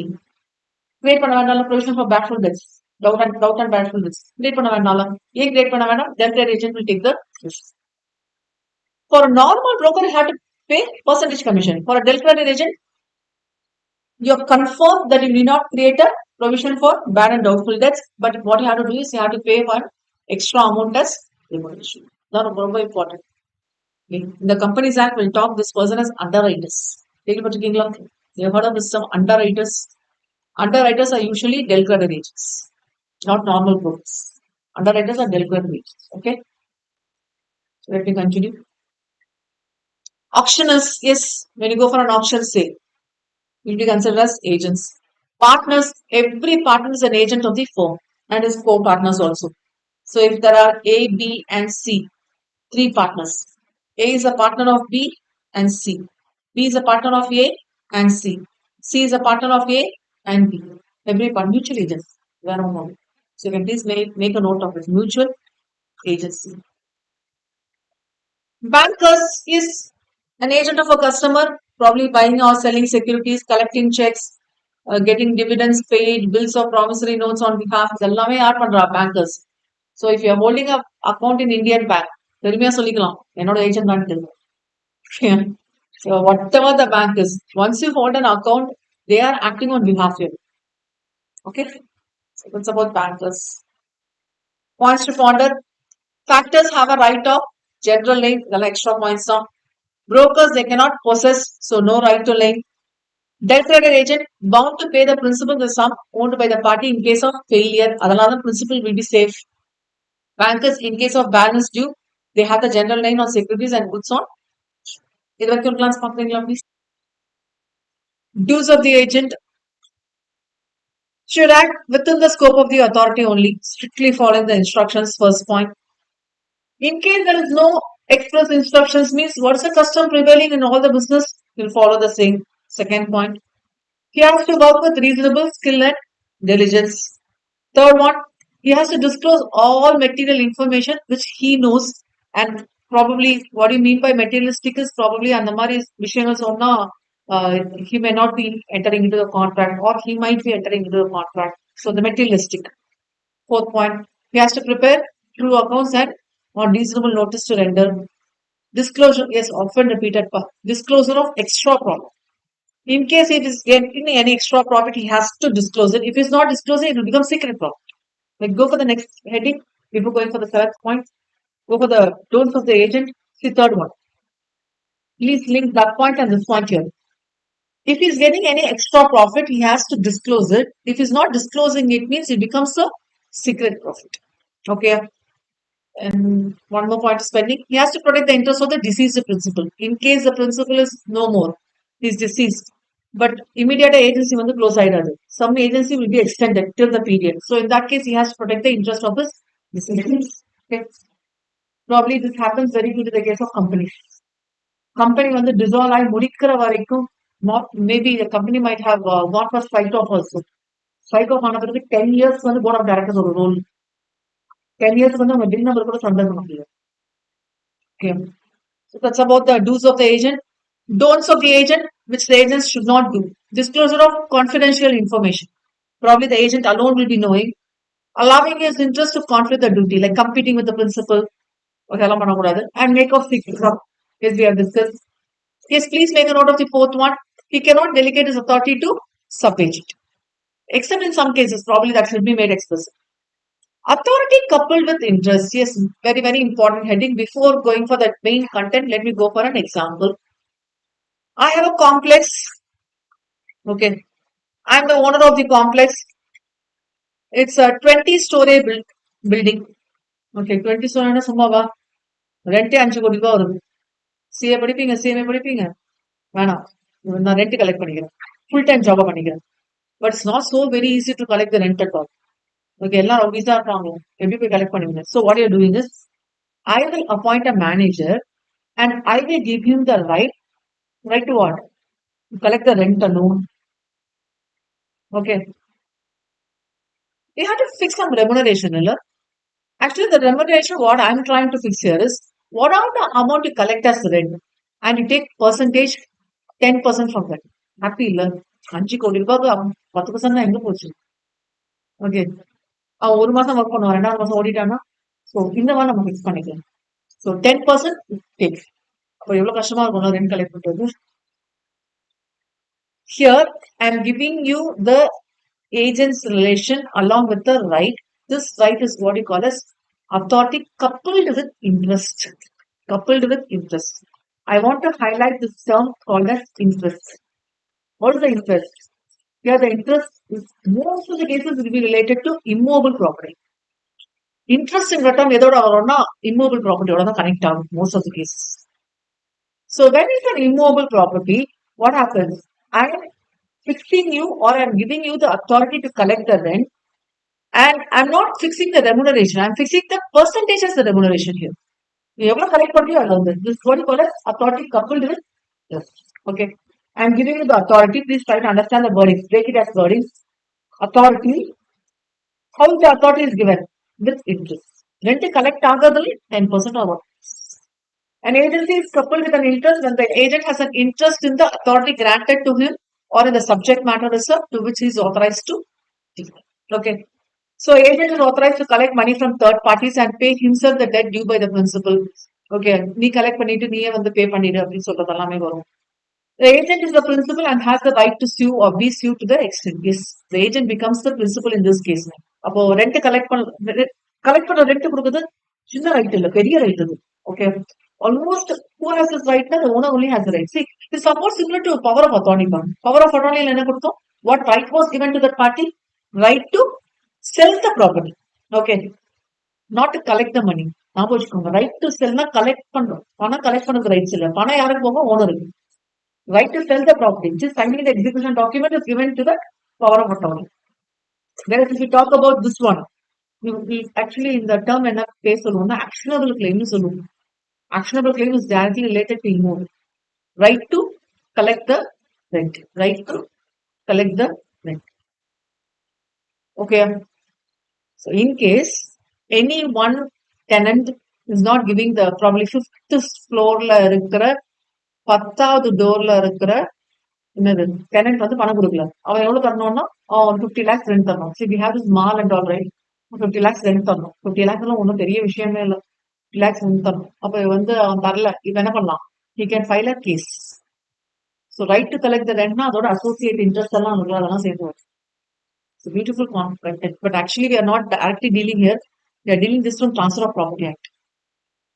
கிரியேட் பண்ண வேண்டாம். Provision for doubtful debts, doubt and doubtful debts create பண்ண வேண்டாம். ஏன் கிரியேட் பண்ண வேண்டாம்? Del credit agent will take the risk. For a normal broker, you have to pay percentage commission. For a del credit agent, you're confirmed that you need not create a provision for bad and doubtful debts, but what you have to do is you have to pay one extra amount as remuneration. That's very important. In the Companies Act will talk this person as underwriters. You have heard of this term underwriters. Underwriters are usually del credit agents, not normal brokers. Underwriters are del credit agents. Okay. So let me continue. Auctioneers, yes, when you go for an auction sale, will be considered as agents. Partners, every partner is an agent of the firm and his co-partners also. So if there are A, B and C, three partners. A is a partner of B and C. B is a partner of A and C. C is a partner of A and B. Every partner, mutual agents. So you can please make a note of it. Mutual agency. Bankers is an agent of a customer, probably buying or selling securities, collecting checks, getting dividends paid, bills or promissory notes on behalf. எல்லாமே யார் பண்றா? Bankers. So if you are holding a account in Indian bank, பெருமையா சொல்லிக்கலாம் என்னோட agent தான் தெரியும். So whatever the bank is, once you hold an account, they are acting on behalf of you. Okay. So that's about bankers. Points to ponder. Factors have a right of general lien, the extra points now. Brokers, they cannot possess, so no right to lien. Del credit agent bound to pay the principal the sum owned by the party in case of failure. Other principal will be safe. Bankers, in case of balance due, they have the general lien on securities and goods on. Please. Dues of the agent should act within the scope of the authority only, strictly following the instructions. First point. In case there is no express instructions, means what's the custom prevailing in all the business? He'll follow the same. Second point, he has to work with reasonable skill and diligence. Third one, he has to disclose all material information which he knows, and probably what you mean by materialistic is probably அந்த மாதிரி விஷயங்கள் சொன்னா he may not be entering into the contract or he might be entering into the contract. So the materialistic. Fourth point, he has to prepare true accounts and on reasonable notice to render. Disclosure is often repeated. Disclosure of extra profit. In case he is getting any extra profit, he has to disclose it. If he's not disclosing, it will become secret profit. Like go for the next heading before going for the seventh point. Go for the don'ts of the agent. The third one. Please link that point and this point here. If he's getting any extra profit, he has to disclose it. If he's not disclosing it, means it becomes a secret profit. Okay. And one more point is pending. He has to protect the interest of the deceased principal. In case the principal is no more, he's deceased. But immediate agency வந்து close ஆயிடாது. Some agency will be extended till the period. So in that case, he has to protect the interest of his deceased. Okay. Probably this happens very good in the case of companies. Company வந்து dissolve ஆகி முடிக்கிற வரைக்கும் maybe the company might have gone for strike off also. Strike off ஆன பிறகு 10 years வந்து board of directors ஒரு role. 10 years வந்து அவங்க bill number கூட சண்டை பண்ண முடியாது. Okay. So that's about the do's of the agent. Don'ts of the agent, which the agents should not do. Disclosure of confidential information. Probably the agent alone will be knowing. Allowing his interest to conflict the duty, like competing with the principal. And make of secrets. Yes, we have discussed. Yes, please make a note of the fourth one. He cannot delegate his authority to sub-agent. Except in some cases, probably that should be made explicit. Authority coupled with interest. Yes, very, very important heading. Before going for the main content, let me go for an example. I have a complex. Okay. I'm the owner of the complex. It's a 20-story building. Okay, 20 story சும்மாவா ரெண்டே 5 கோடி ரூபாய் வருது. CA படிப்பீங்க, CMA படிப்பீங்க, வேணாம், நான் rent collect பண்ணிக்கிறேன், ஃபுல் டைம் ஜாபா பண்ணிக்கிறேன். But it's not so very easy to collect the rent at all. Okay, எல்லாம் ரவுடிஸா இருக்காங்க, எப்படி போய் கலெக்ட் பண்ணுவீங்க? So what you doing is, I will appoint a manager and I will give him the right to what? To collect the rent alone. Okay. You have to fix some remuneration, illa? Actually, the remuneration, what I'm trying to fix here is, what are the amount you collect as rent? And you take percentage, 10% from that. Happy, illa? 5 கோடி ரூபாய்க்கு 10% எங்க போச்சு? Okay, அவன் ஒரு மாசம் work பண்ணுவான், 2வது மாசம் ஓடிட்டானா, ஸோ இந்த மாதிரி நம்ம ஃபிக்ஸ் பண்ணிக்கலாம். So 10% take. அப்போ எவ்வளவு கஷ்டமா இருக்கும் ரெண்ட் கலெக்ட் பண்றது. Here, I am giving you the agent's relation along with the right. This right is what you call as authority coupled with interest. Coupled with interest. I want to highlight this term called as interest. What is the interest? Here the interest is, most of the cases will be related to immovable property. Interest in return எதோட வரும்னா immovable property ஓட தான் connect ஆகும் most of the cases. So when it's an immovable property, what happens? I am fixing you or I am giving you the authority to collect the rent, and I'm not fixing the remuneration. I'm fixing the percentage as the remuneration here. எவ்வளவு collect பண்றியோ அது வந்து this is what you call as authority coupled with yes. Okay, I'm giving you the authority. Please try to understand the wordings. Break it as wordings. Authority. How the authority is given? With interest. Rent collect ஆகுறதுல 10% or what? An agency is coupled with an interest when the agent has an interest in the authority granted to him or in the subject matter reserved to which he is authorized to. Okay. So agent is authorized to collect money from third parties and pay himself the debt due by the principal. Okay. நீ collect பண்ணிட்டு நீயே வந்து pay பண்ணிடு அப்படின்னு சொல்றது எல்லாமே வரும். The agent is the principal and has the right to sue or be sued to the extent. Yes, the agent becomes the principal in this case. அப்போ ரெண்ட் கலெக்ட் பண்ண ரெண்ட் கொடுக்குறது சின்ன ரைட் இல்ல, பெரிய ரைட் இது. Okay. Almost who has this right? The owner only has the right. See, it's somewhat similar to power of attorney. Power of attorney என்ன கொடுத்தோம்? What right was given to that party? Right to sell the property. Okay. Not to collect the money. ஞாபகம் வச்சுக்கோங்க, right to செல்னா collect பண்றோம், பணம் collect பண்ணது rights இல்ல, பணம் யாருக்கு போகும்? ஓனருக்கு. Right to sell the property, just signing the execution document is given to the power of attorney. Whereas if you talk about this one, we actually in the term என்ன பேச சொல்லுவோம்னா actionable claim சொல்லுவோம். Actionable claim is directly related to immovable. Right to collect the rent. Right to collect the rent. Okay. So in case any one tenant is not giving the probably fifth floorல இருக்கிற 10வது டோர்ல இருக்கிற என்னது tenant வந்து பணம் கொடுக்கல. அவன் எவ்வளவு தரணும்னா அவன் 50 lakhs ரெண்ட் தரணும். See, we have this mall and all right. 50 lakhs rent தரணும். 50 lakhs எல்லாம் ஒன்றும் பெரிய விஷயமே இல்லை. 50 lakhs ரெண்ட் தரணும். அப்ப வந்து அவன் தரல. இவன் என்ன பண்ணலாம்? He can file a case. So right to collect the rent, அதோட associate interest எல்லாம் இருக்கு, அதெல்லாம் சேர்த்து வரும். It's a beautiful contract, but actually we are not directly dealing here. We are dealing this from Transfer of Property Act.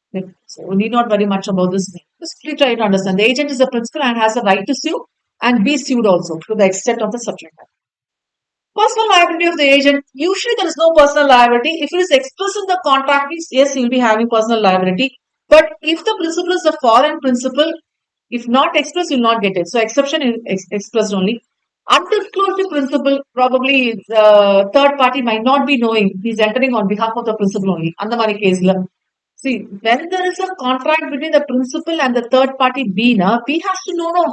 Okay. So we need not worry much about this. Just please try to understand. The agent is the principal and has the right to sue and be sued also to the extent of the subject matter. Personal liability of the agent. Usually there is no personal liability. If it is expressed in the contract, yes, you will be having personal liability. But if the principal is a foreign principal, if not expressed, you will not get it. So exception is expressed only. Undisclosed principal, probably the third party might not be knowing he's entering on behalf of the principal only. அந்த மாதிரி கேஸ்ல see, when there is a contract between the principal and the third party B na, B has to know no.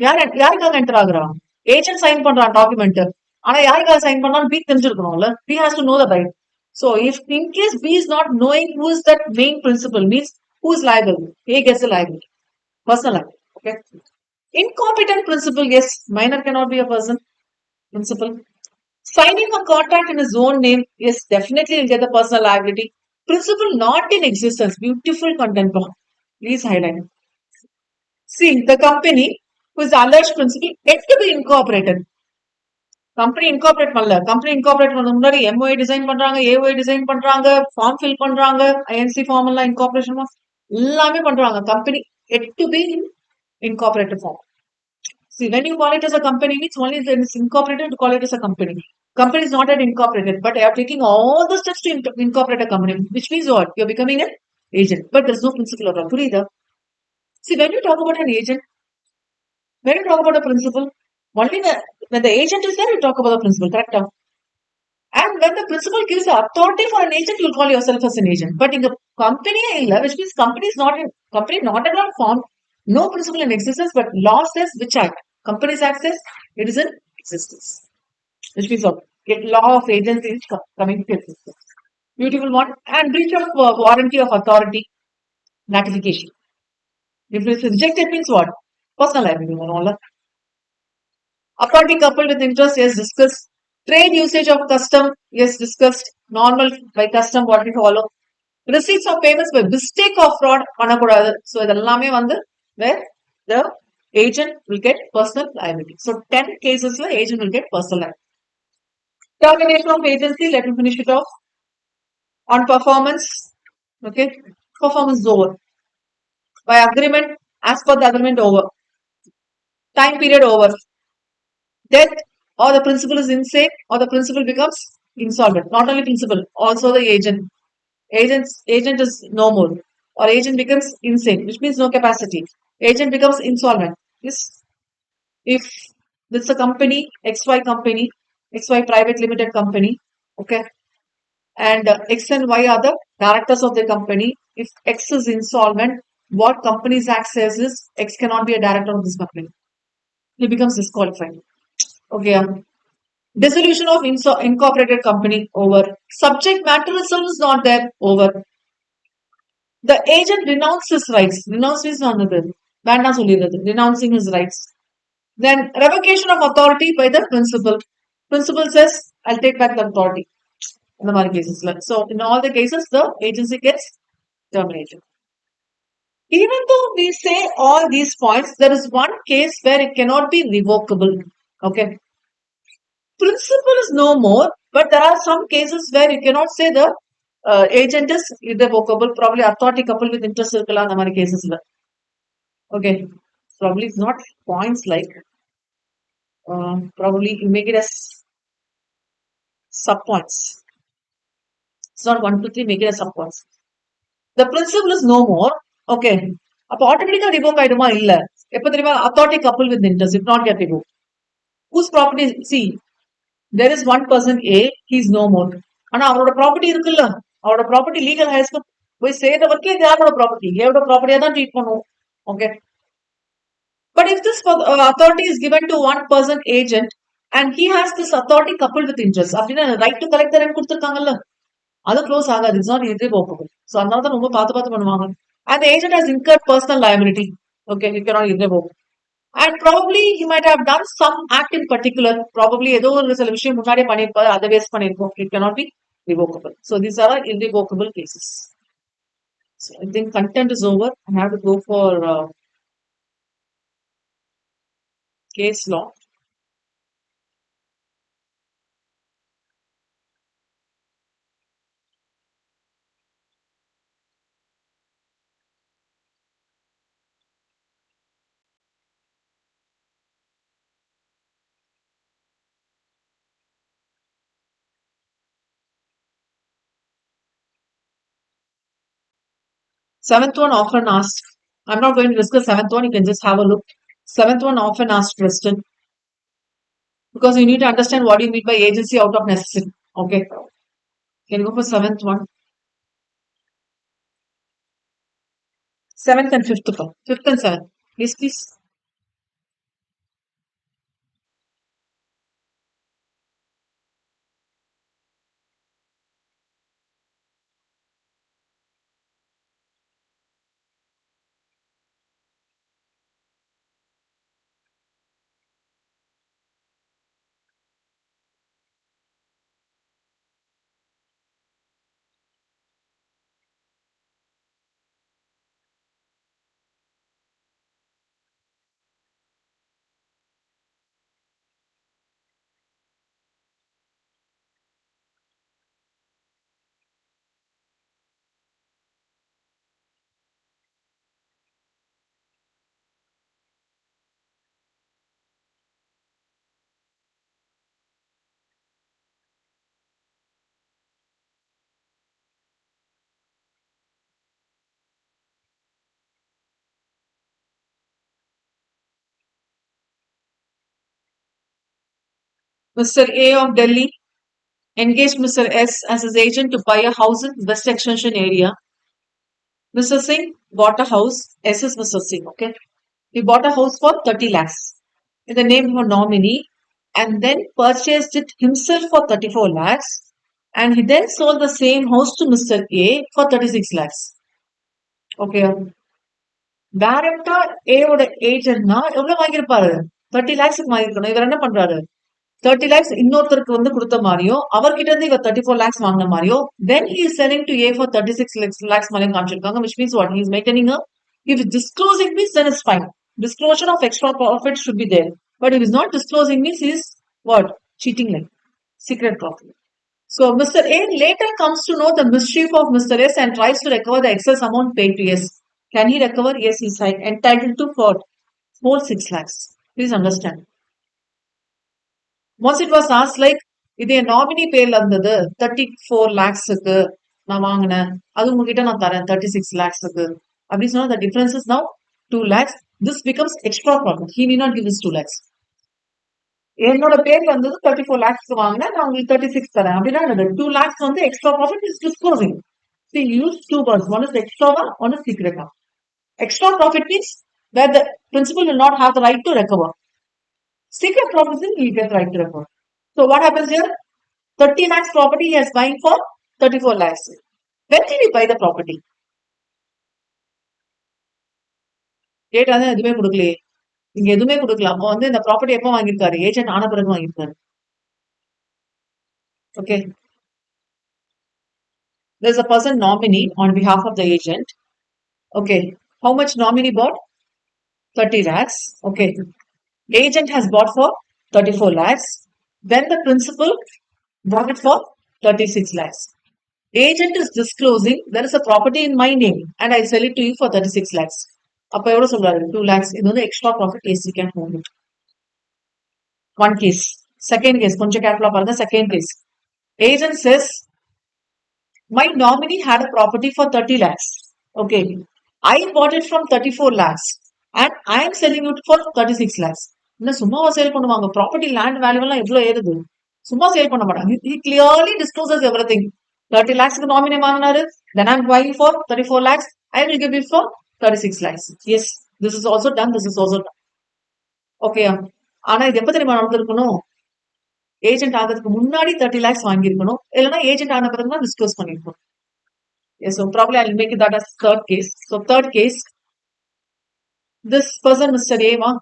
யாருக்காக enter ஆகுறான்? Agent sign பண்றான் document. ஆனா யாருக்காக sign பண்ணாலும் B தெரிஞ்சிருக்கணும்ல. B has to know the right. So if in case B is not knowing who is that main principal, means who is liable? A gets the liability. Personal liability. Okay. Incompetent principal, yes, minor cannot be a person. Principal. Signing a contract in his own name, yes, definitely will get the personal liability. Principal not in existence, beautiful content block. Please highlight. See, the company who is the alleged principal yet to be incorporated. Company incorporate பண்ணல. Company incorporate பண்ண முன்னாடி MOI design பண்றாங்க, ஏஓஐ design பண்றாங்க, form fill பண்றாங்க, INC form எல்லாம் incorporation எல்லாமே பண்றாங்க. Company yet to be incorporated form. See, when you call it as a company, means only when it's incorporated to call it as a company. Company is not yet incorporated, but they are taking all the steps to incorporate a company, which means what? You're becoming an agent, but there's no principal or authority either. See, when you talk about an agent, when you talk about a principal, only when the agent is there, you talk about the principal, correct? And when the principal gives the authority for an agent, you'll call yourself as an agent. But in the company, which means company is not in company, not at all formed, no principal in existence, but law says which act? Companies Act says it is in existence. Which means what? Law of agency is coming to existence. Beautiful one. And breach of warranty of authority, ratification. If it is rejected, means what? Personal liability. Authority coupled with interest, yes, discussed. Trade usage of custom, yes, discussed. Normal by custom, what we follow. Receipts of payments by mistake of fraud, பண்ணக்கூடாது. So இதெல்லாமே வந்து where the agent will get personal liability. So 10 cases the agent will get personal liability. Termination of agency, let me finish it off. On performance, okay, performance is over. By agreement, as per the agreement over. Time period over. Death, or the principal is insane, or the principal becomes insolvent. Not only principal, also the agent. Agent is no more, or agent becomes insane, which means no capacity. Agent becomes insolvent. Yes, if this is a company, XY company, XY private limited company, okay, and X and Y are the directors of the company. If X is insolvent, what Companies Act says is X cannot be a director of this company. He becomes disqualified. Okay. Dissolution of incorporated company over. Subject matter itself is not there over. The agent renounced his rights. Renounce means another. Renouncing his rights. Then revocation of authority by the principal. Principal says, I'll take back the authority. In the other cases. So in all the cases, the agency gets terminated. Even though we say all these points, there is one case where it cannot be revocable. Okay. Principal is no more, but there are some cases where you cannot say the agent is irrevocable. Probably authority coupled with interest circle on the cases. Okay, probably it's not points like probably you make it as sub points. It's not 1, 2, 3. Make it as sub points. The principal is no more. Okay, அப்போ automatically revoke ஆயிடுமா இல்ல? எப்ப தெரியுமா? Authority coupled with interest, if not get revoked. Whose property? See, there is one person A, he is no more. ஆனா அவரோட property இருக்குல்ல, அவரோட property legal ஹைஸ்க்கு போய் சேர்ற வரைக்கும் இது யாரோட ப்ராப்பர்ட்டி? ஏவோட ப்ராப்பர்ட்டியா தான் ட்ரீட் பண்ணுவோம். Okay, But if this authority is given to one person agent and he has this authority coupled with interest, அப்படின்னா right to collect the rent கொடுத்துருக்காங்கல்ல, அது க்ளோஸ் ஆகாது. It's not irrevocable. ஸோ அதனால தான் ரொம்ப பார்த்து பார்த்து பண்ணுவாங்க. And the agent has incurred personal liability. Okay, you cannot irrevoke. And probably he might have done some act in particular. Probably ஏதோ ஒரு சில விஷயம் முன்னாடியே பண்ணியிருப்பாரு, அதை வேஸ்ட் பண்ணியிருக்கோம். It cannot be revocable. So these are irrevocable cases. So I think content is over. I have to go for case law. Seventh one often asked. I'm not going to discuss seventh one. You can just have a look. Seventh one often asked question, because you need to understand what you mean by agency out of necessity. Okay. Can you go for seventh one? Seventh and fifth one. Fifth and seventh. Yes, please. Mr. A of Delhi engaged Mr. S as his agent to buy a house in West Extension area. Mr. Singh bought a house. S is Mr. Singh. Okay. He bought a house for 30 lakhs in the name of a nominee and then purchased it himself for 34 lakhs. And he then sold the same house to Mr. A for 36 lakhs. Okay. டைரக்டா ஏவோட ஏஜென்ட்னா எவ்வளவு வாங்கியிருப்பாரு? 30 லேக்ஸ்க்கு வாங்கிருக்கணும். இவர் என்ன பண்றாரு? 30 lakhs இன்னொருத்தருக்கு வந்து கொடுத்த மாதிரியும் அவர்கிட்ட இருந்து இவர் 34 lakhs வாங்கின மாதிரியும் then he is selling to A for 36 lakhs மாதிரியும் காமிச்சிருக்காங்க. Which means what? He is maintaining a, if disclosing means then it's fine. Disclosure of extra profit should be there. But if he is not disclosing means he is what? Cheating, like secret profit. So Mr. A later comes to know the mischief of Mr. S and tries to recover the excess amount paid to S. Can he recover? Yes, he is entitled to for whole 6 lakhs. Please understand. Once it was asked like, இது என் nominee பேர்ல இருந்தது 34 lakhsக்கு நான் வாங்கினேன், அது உங்ககிட்ட நான் தரேன் 36 lakhsக்கு அப்படி சொன்னா the difference is now 2 lakhs. This becomes extra profit. He need not give this 2 lakhs. என்னோட பேர்ல இருந்தது 34 lakhsக்கு வாங்கினேன், நான் உங்களுக்கு 36 தரேன் அப்படின்னா 2 lakhs வந்து extra profit is disclosing. See, use two words. One is extra one, one is secret one. Extra profit means where the principal will not have the right to recover. Secret profit means he will get the right to recover. So what happens here? 30 lakhs property he is buying for 34 lakhs. When did he buy the property? Date வந்து எதுவுமே கொடுக்கலையே. இங்க எதுவுமே கொடுக்கல. அப்போ வந்து இந்த property எப்போ வாங்கியிருக்காரு? ஏஜென்ட் ஆன பிறகு வாங்கியிருக்காரு. Okay. There's a person nominee on behalf of the agent. Okay. How much nominee bought? 30 lakhs. Okay. Agent has bought for 34 lakhs. Then the principal bought it for 36 lakhs. Agent is disclosing there is a property in my name and I sell it to you for 36 lakhs. அப்ப எவ்வளவு சொல்றாரு? 2 lakhs. இது வந்து extra profit case, you can hold it. One case. Second case. கொஞ்சம் கேர்ஃபுல்லா பாருங்க. Second case. Agent says, my nominee had a property for 30 lakhs. Okay. I bought it from 34 lakhs and I am selling it for 36 lakhs. என்ன சும்மாவா sale பண்ணுவாங்க? Property land value எல்லாம் எவ்வளவு ஏறுது? சும்மா சேல் பண்ண மாட்டாங்க. He clearly discloses everything. 30 lakhsக்கு நாமினி வாங்கினாரு. Then I am buying for 34 lakhs. I will give it for 36 lakhs. Yes, this is also done. This is also done. Okay. ஆனா இது எப்ப தெரியுமா நடந்திருக்கணும்? ஏஜென்ட் ஆகறதுக்கு முன்னாடி 30 lakhs வாங்கியிருக்கணும். இல்லன்னா ஏஜென்ட் ஆன பிறகு தான் டிஸ்க்ளோஸ் பண்ணியிருக்கணும். Yes, so probably I'll make that as third case. So third case, this person, Mr. A,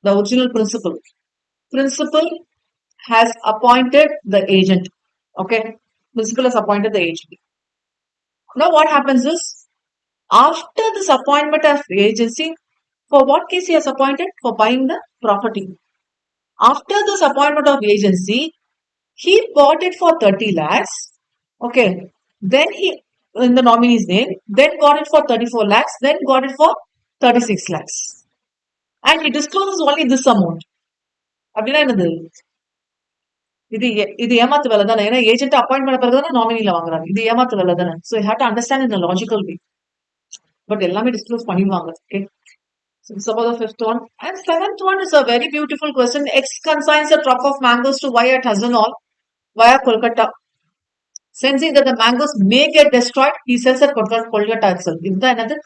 the original principal. Principal has appointed the agent. Okay. Principal has appointed the agent. Now what happens is, after this appointment of agency, for what case he has appointed? For buying the property. After this appointment of agency, he bought it for 30 lakhs. Okay. Then he, in the nominee's name, then got it for 34 lakhs, then got it for 36 lakhs. And he discloses only this amount. அப்படின்னா என்னது? இது ஏமாத்து வேலை தானே. ஏன்னா agent appoint பண்ண பிறகு தானே நாமினில வாங்குறாங்க. இது ஏமாத்து வேலை தானே. So you have to understand in a logical way. But எல்லாமே disclose பண்ணிடுவாங்க. Okay. So this is about the fifth one. And seventh one is a very beautiful question. X consigns a truck of mangoes to Y at Hasanol via Kolkata. Sensing that the mangoes may get destroyed, he sells at Kolkata itself. Is that another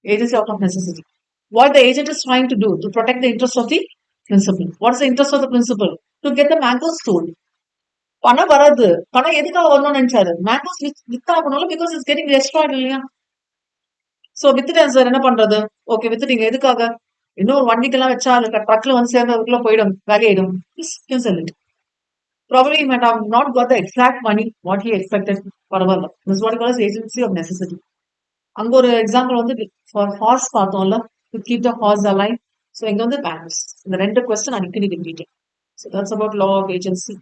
agency out of necessity? What the agent is trying to do to protect the interest of the principal. What is the interest of the principal? To get the mangoes sold. பணம் வராது. பணம் எதுக்காக வரணும்னு நினைச்சாரு? Mangoes வித்தாகணும்ல, because it's getting destroyed இல்லையா? So வித்துட்டேன் sir, என்ன பண்றது? ஓகே, வித்துட்டீங்க, எதுக்காக? இன்னும் ஒரு வண்டிக்கெல்லாம் வச்சா அது ட்ரக்ல வந்து சேர்ந்ததுக்குள்ள போயிடும், வேலையிடும். Probably he might have not got the exact money what he expected. பரவாயில்ல. This is what he calls agency of necessity. அங்க ஒரு எக்ஸாம்பிள் வந்து ஃபார் ஹார்ஸ் பார்த்தோம்ல, to keep the horse alive. So இங்க வந்து பேங்க்ஸ். இந்த ரெண்டு கொஸ்டின் அடிக்கடி repeating. So that's about law of agency.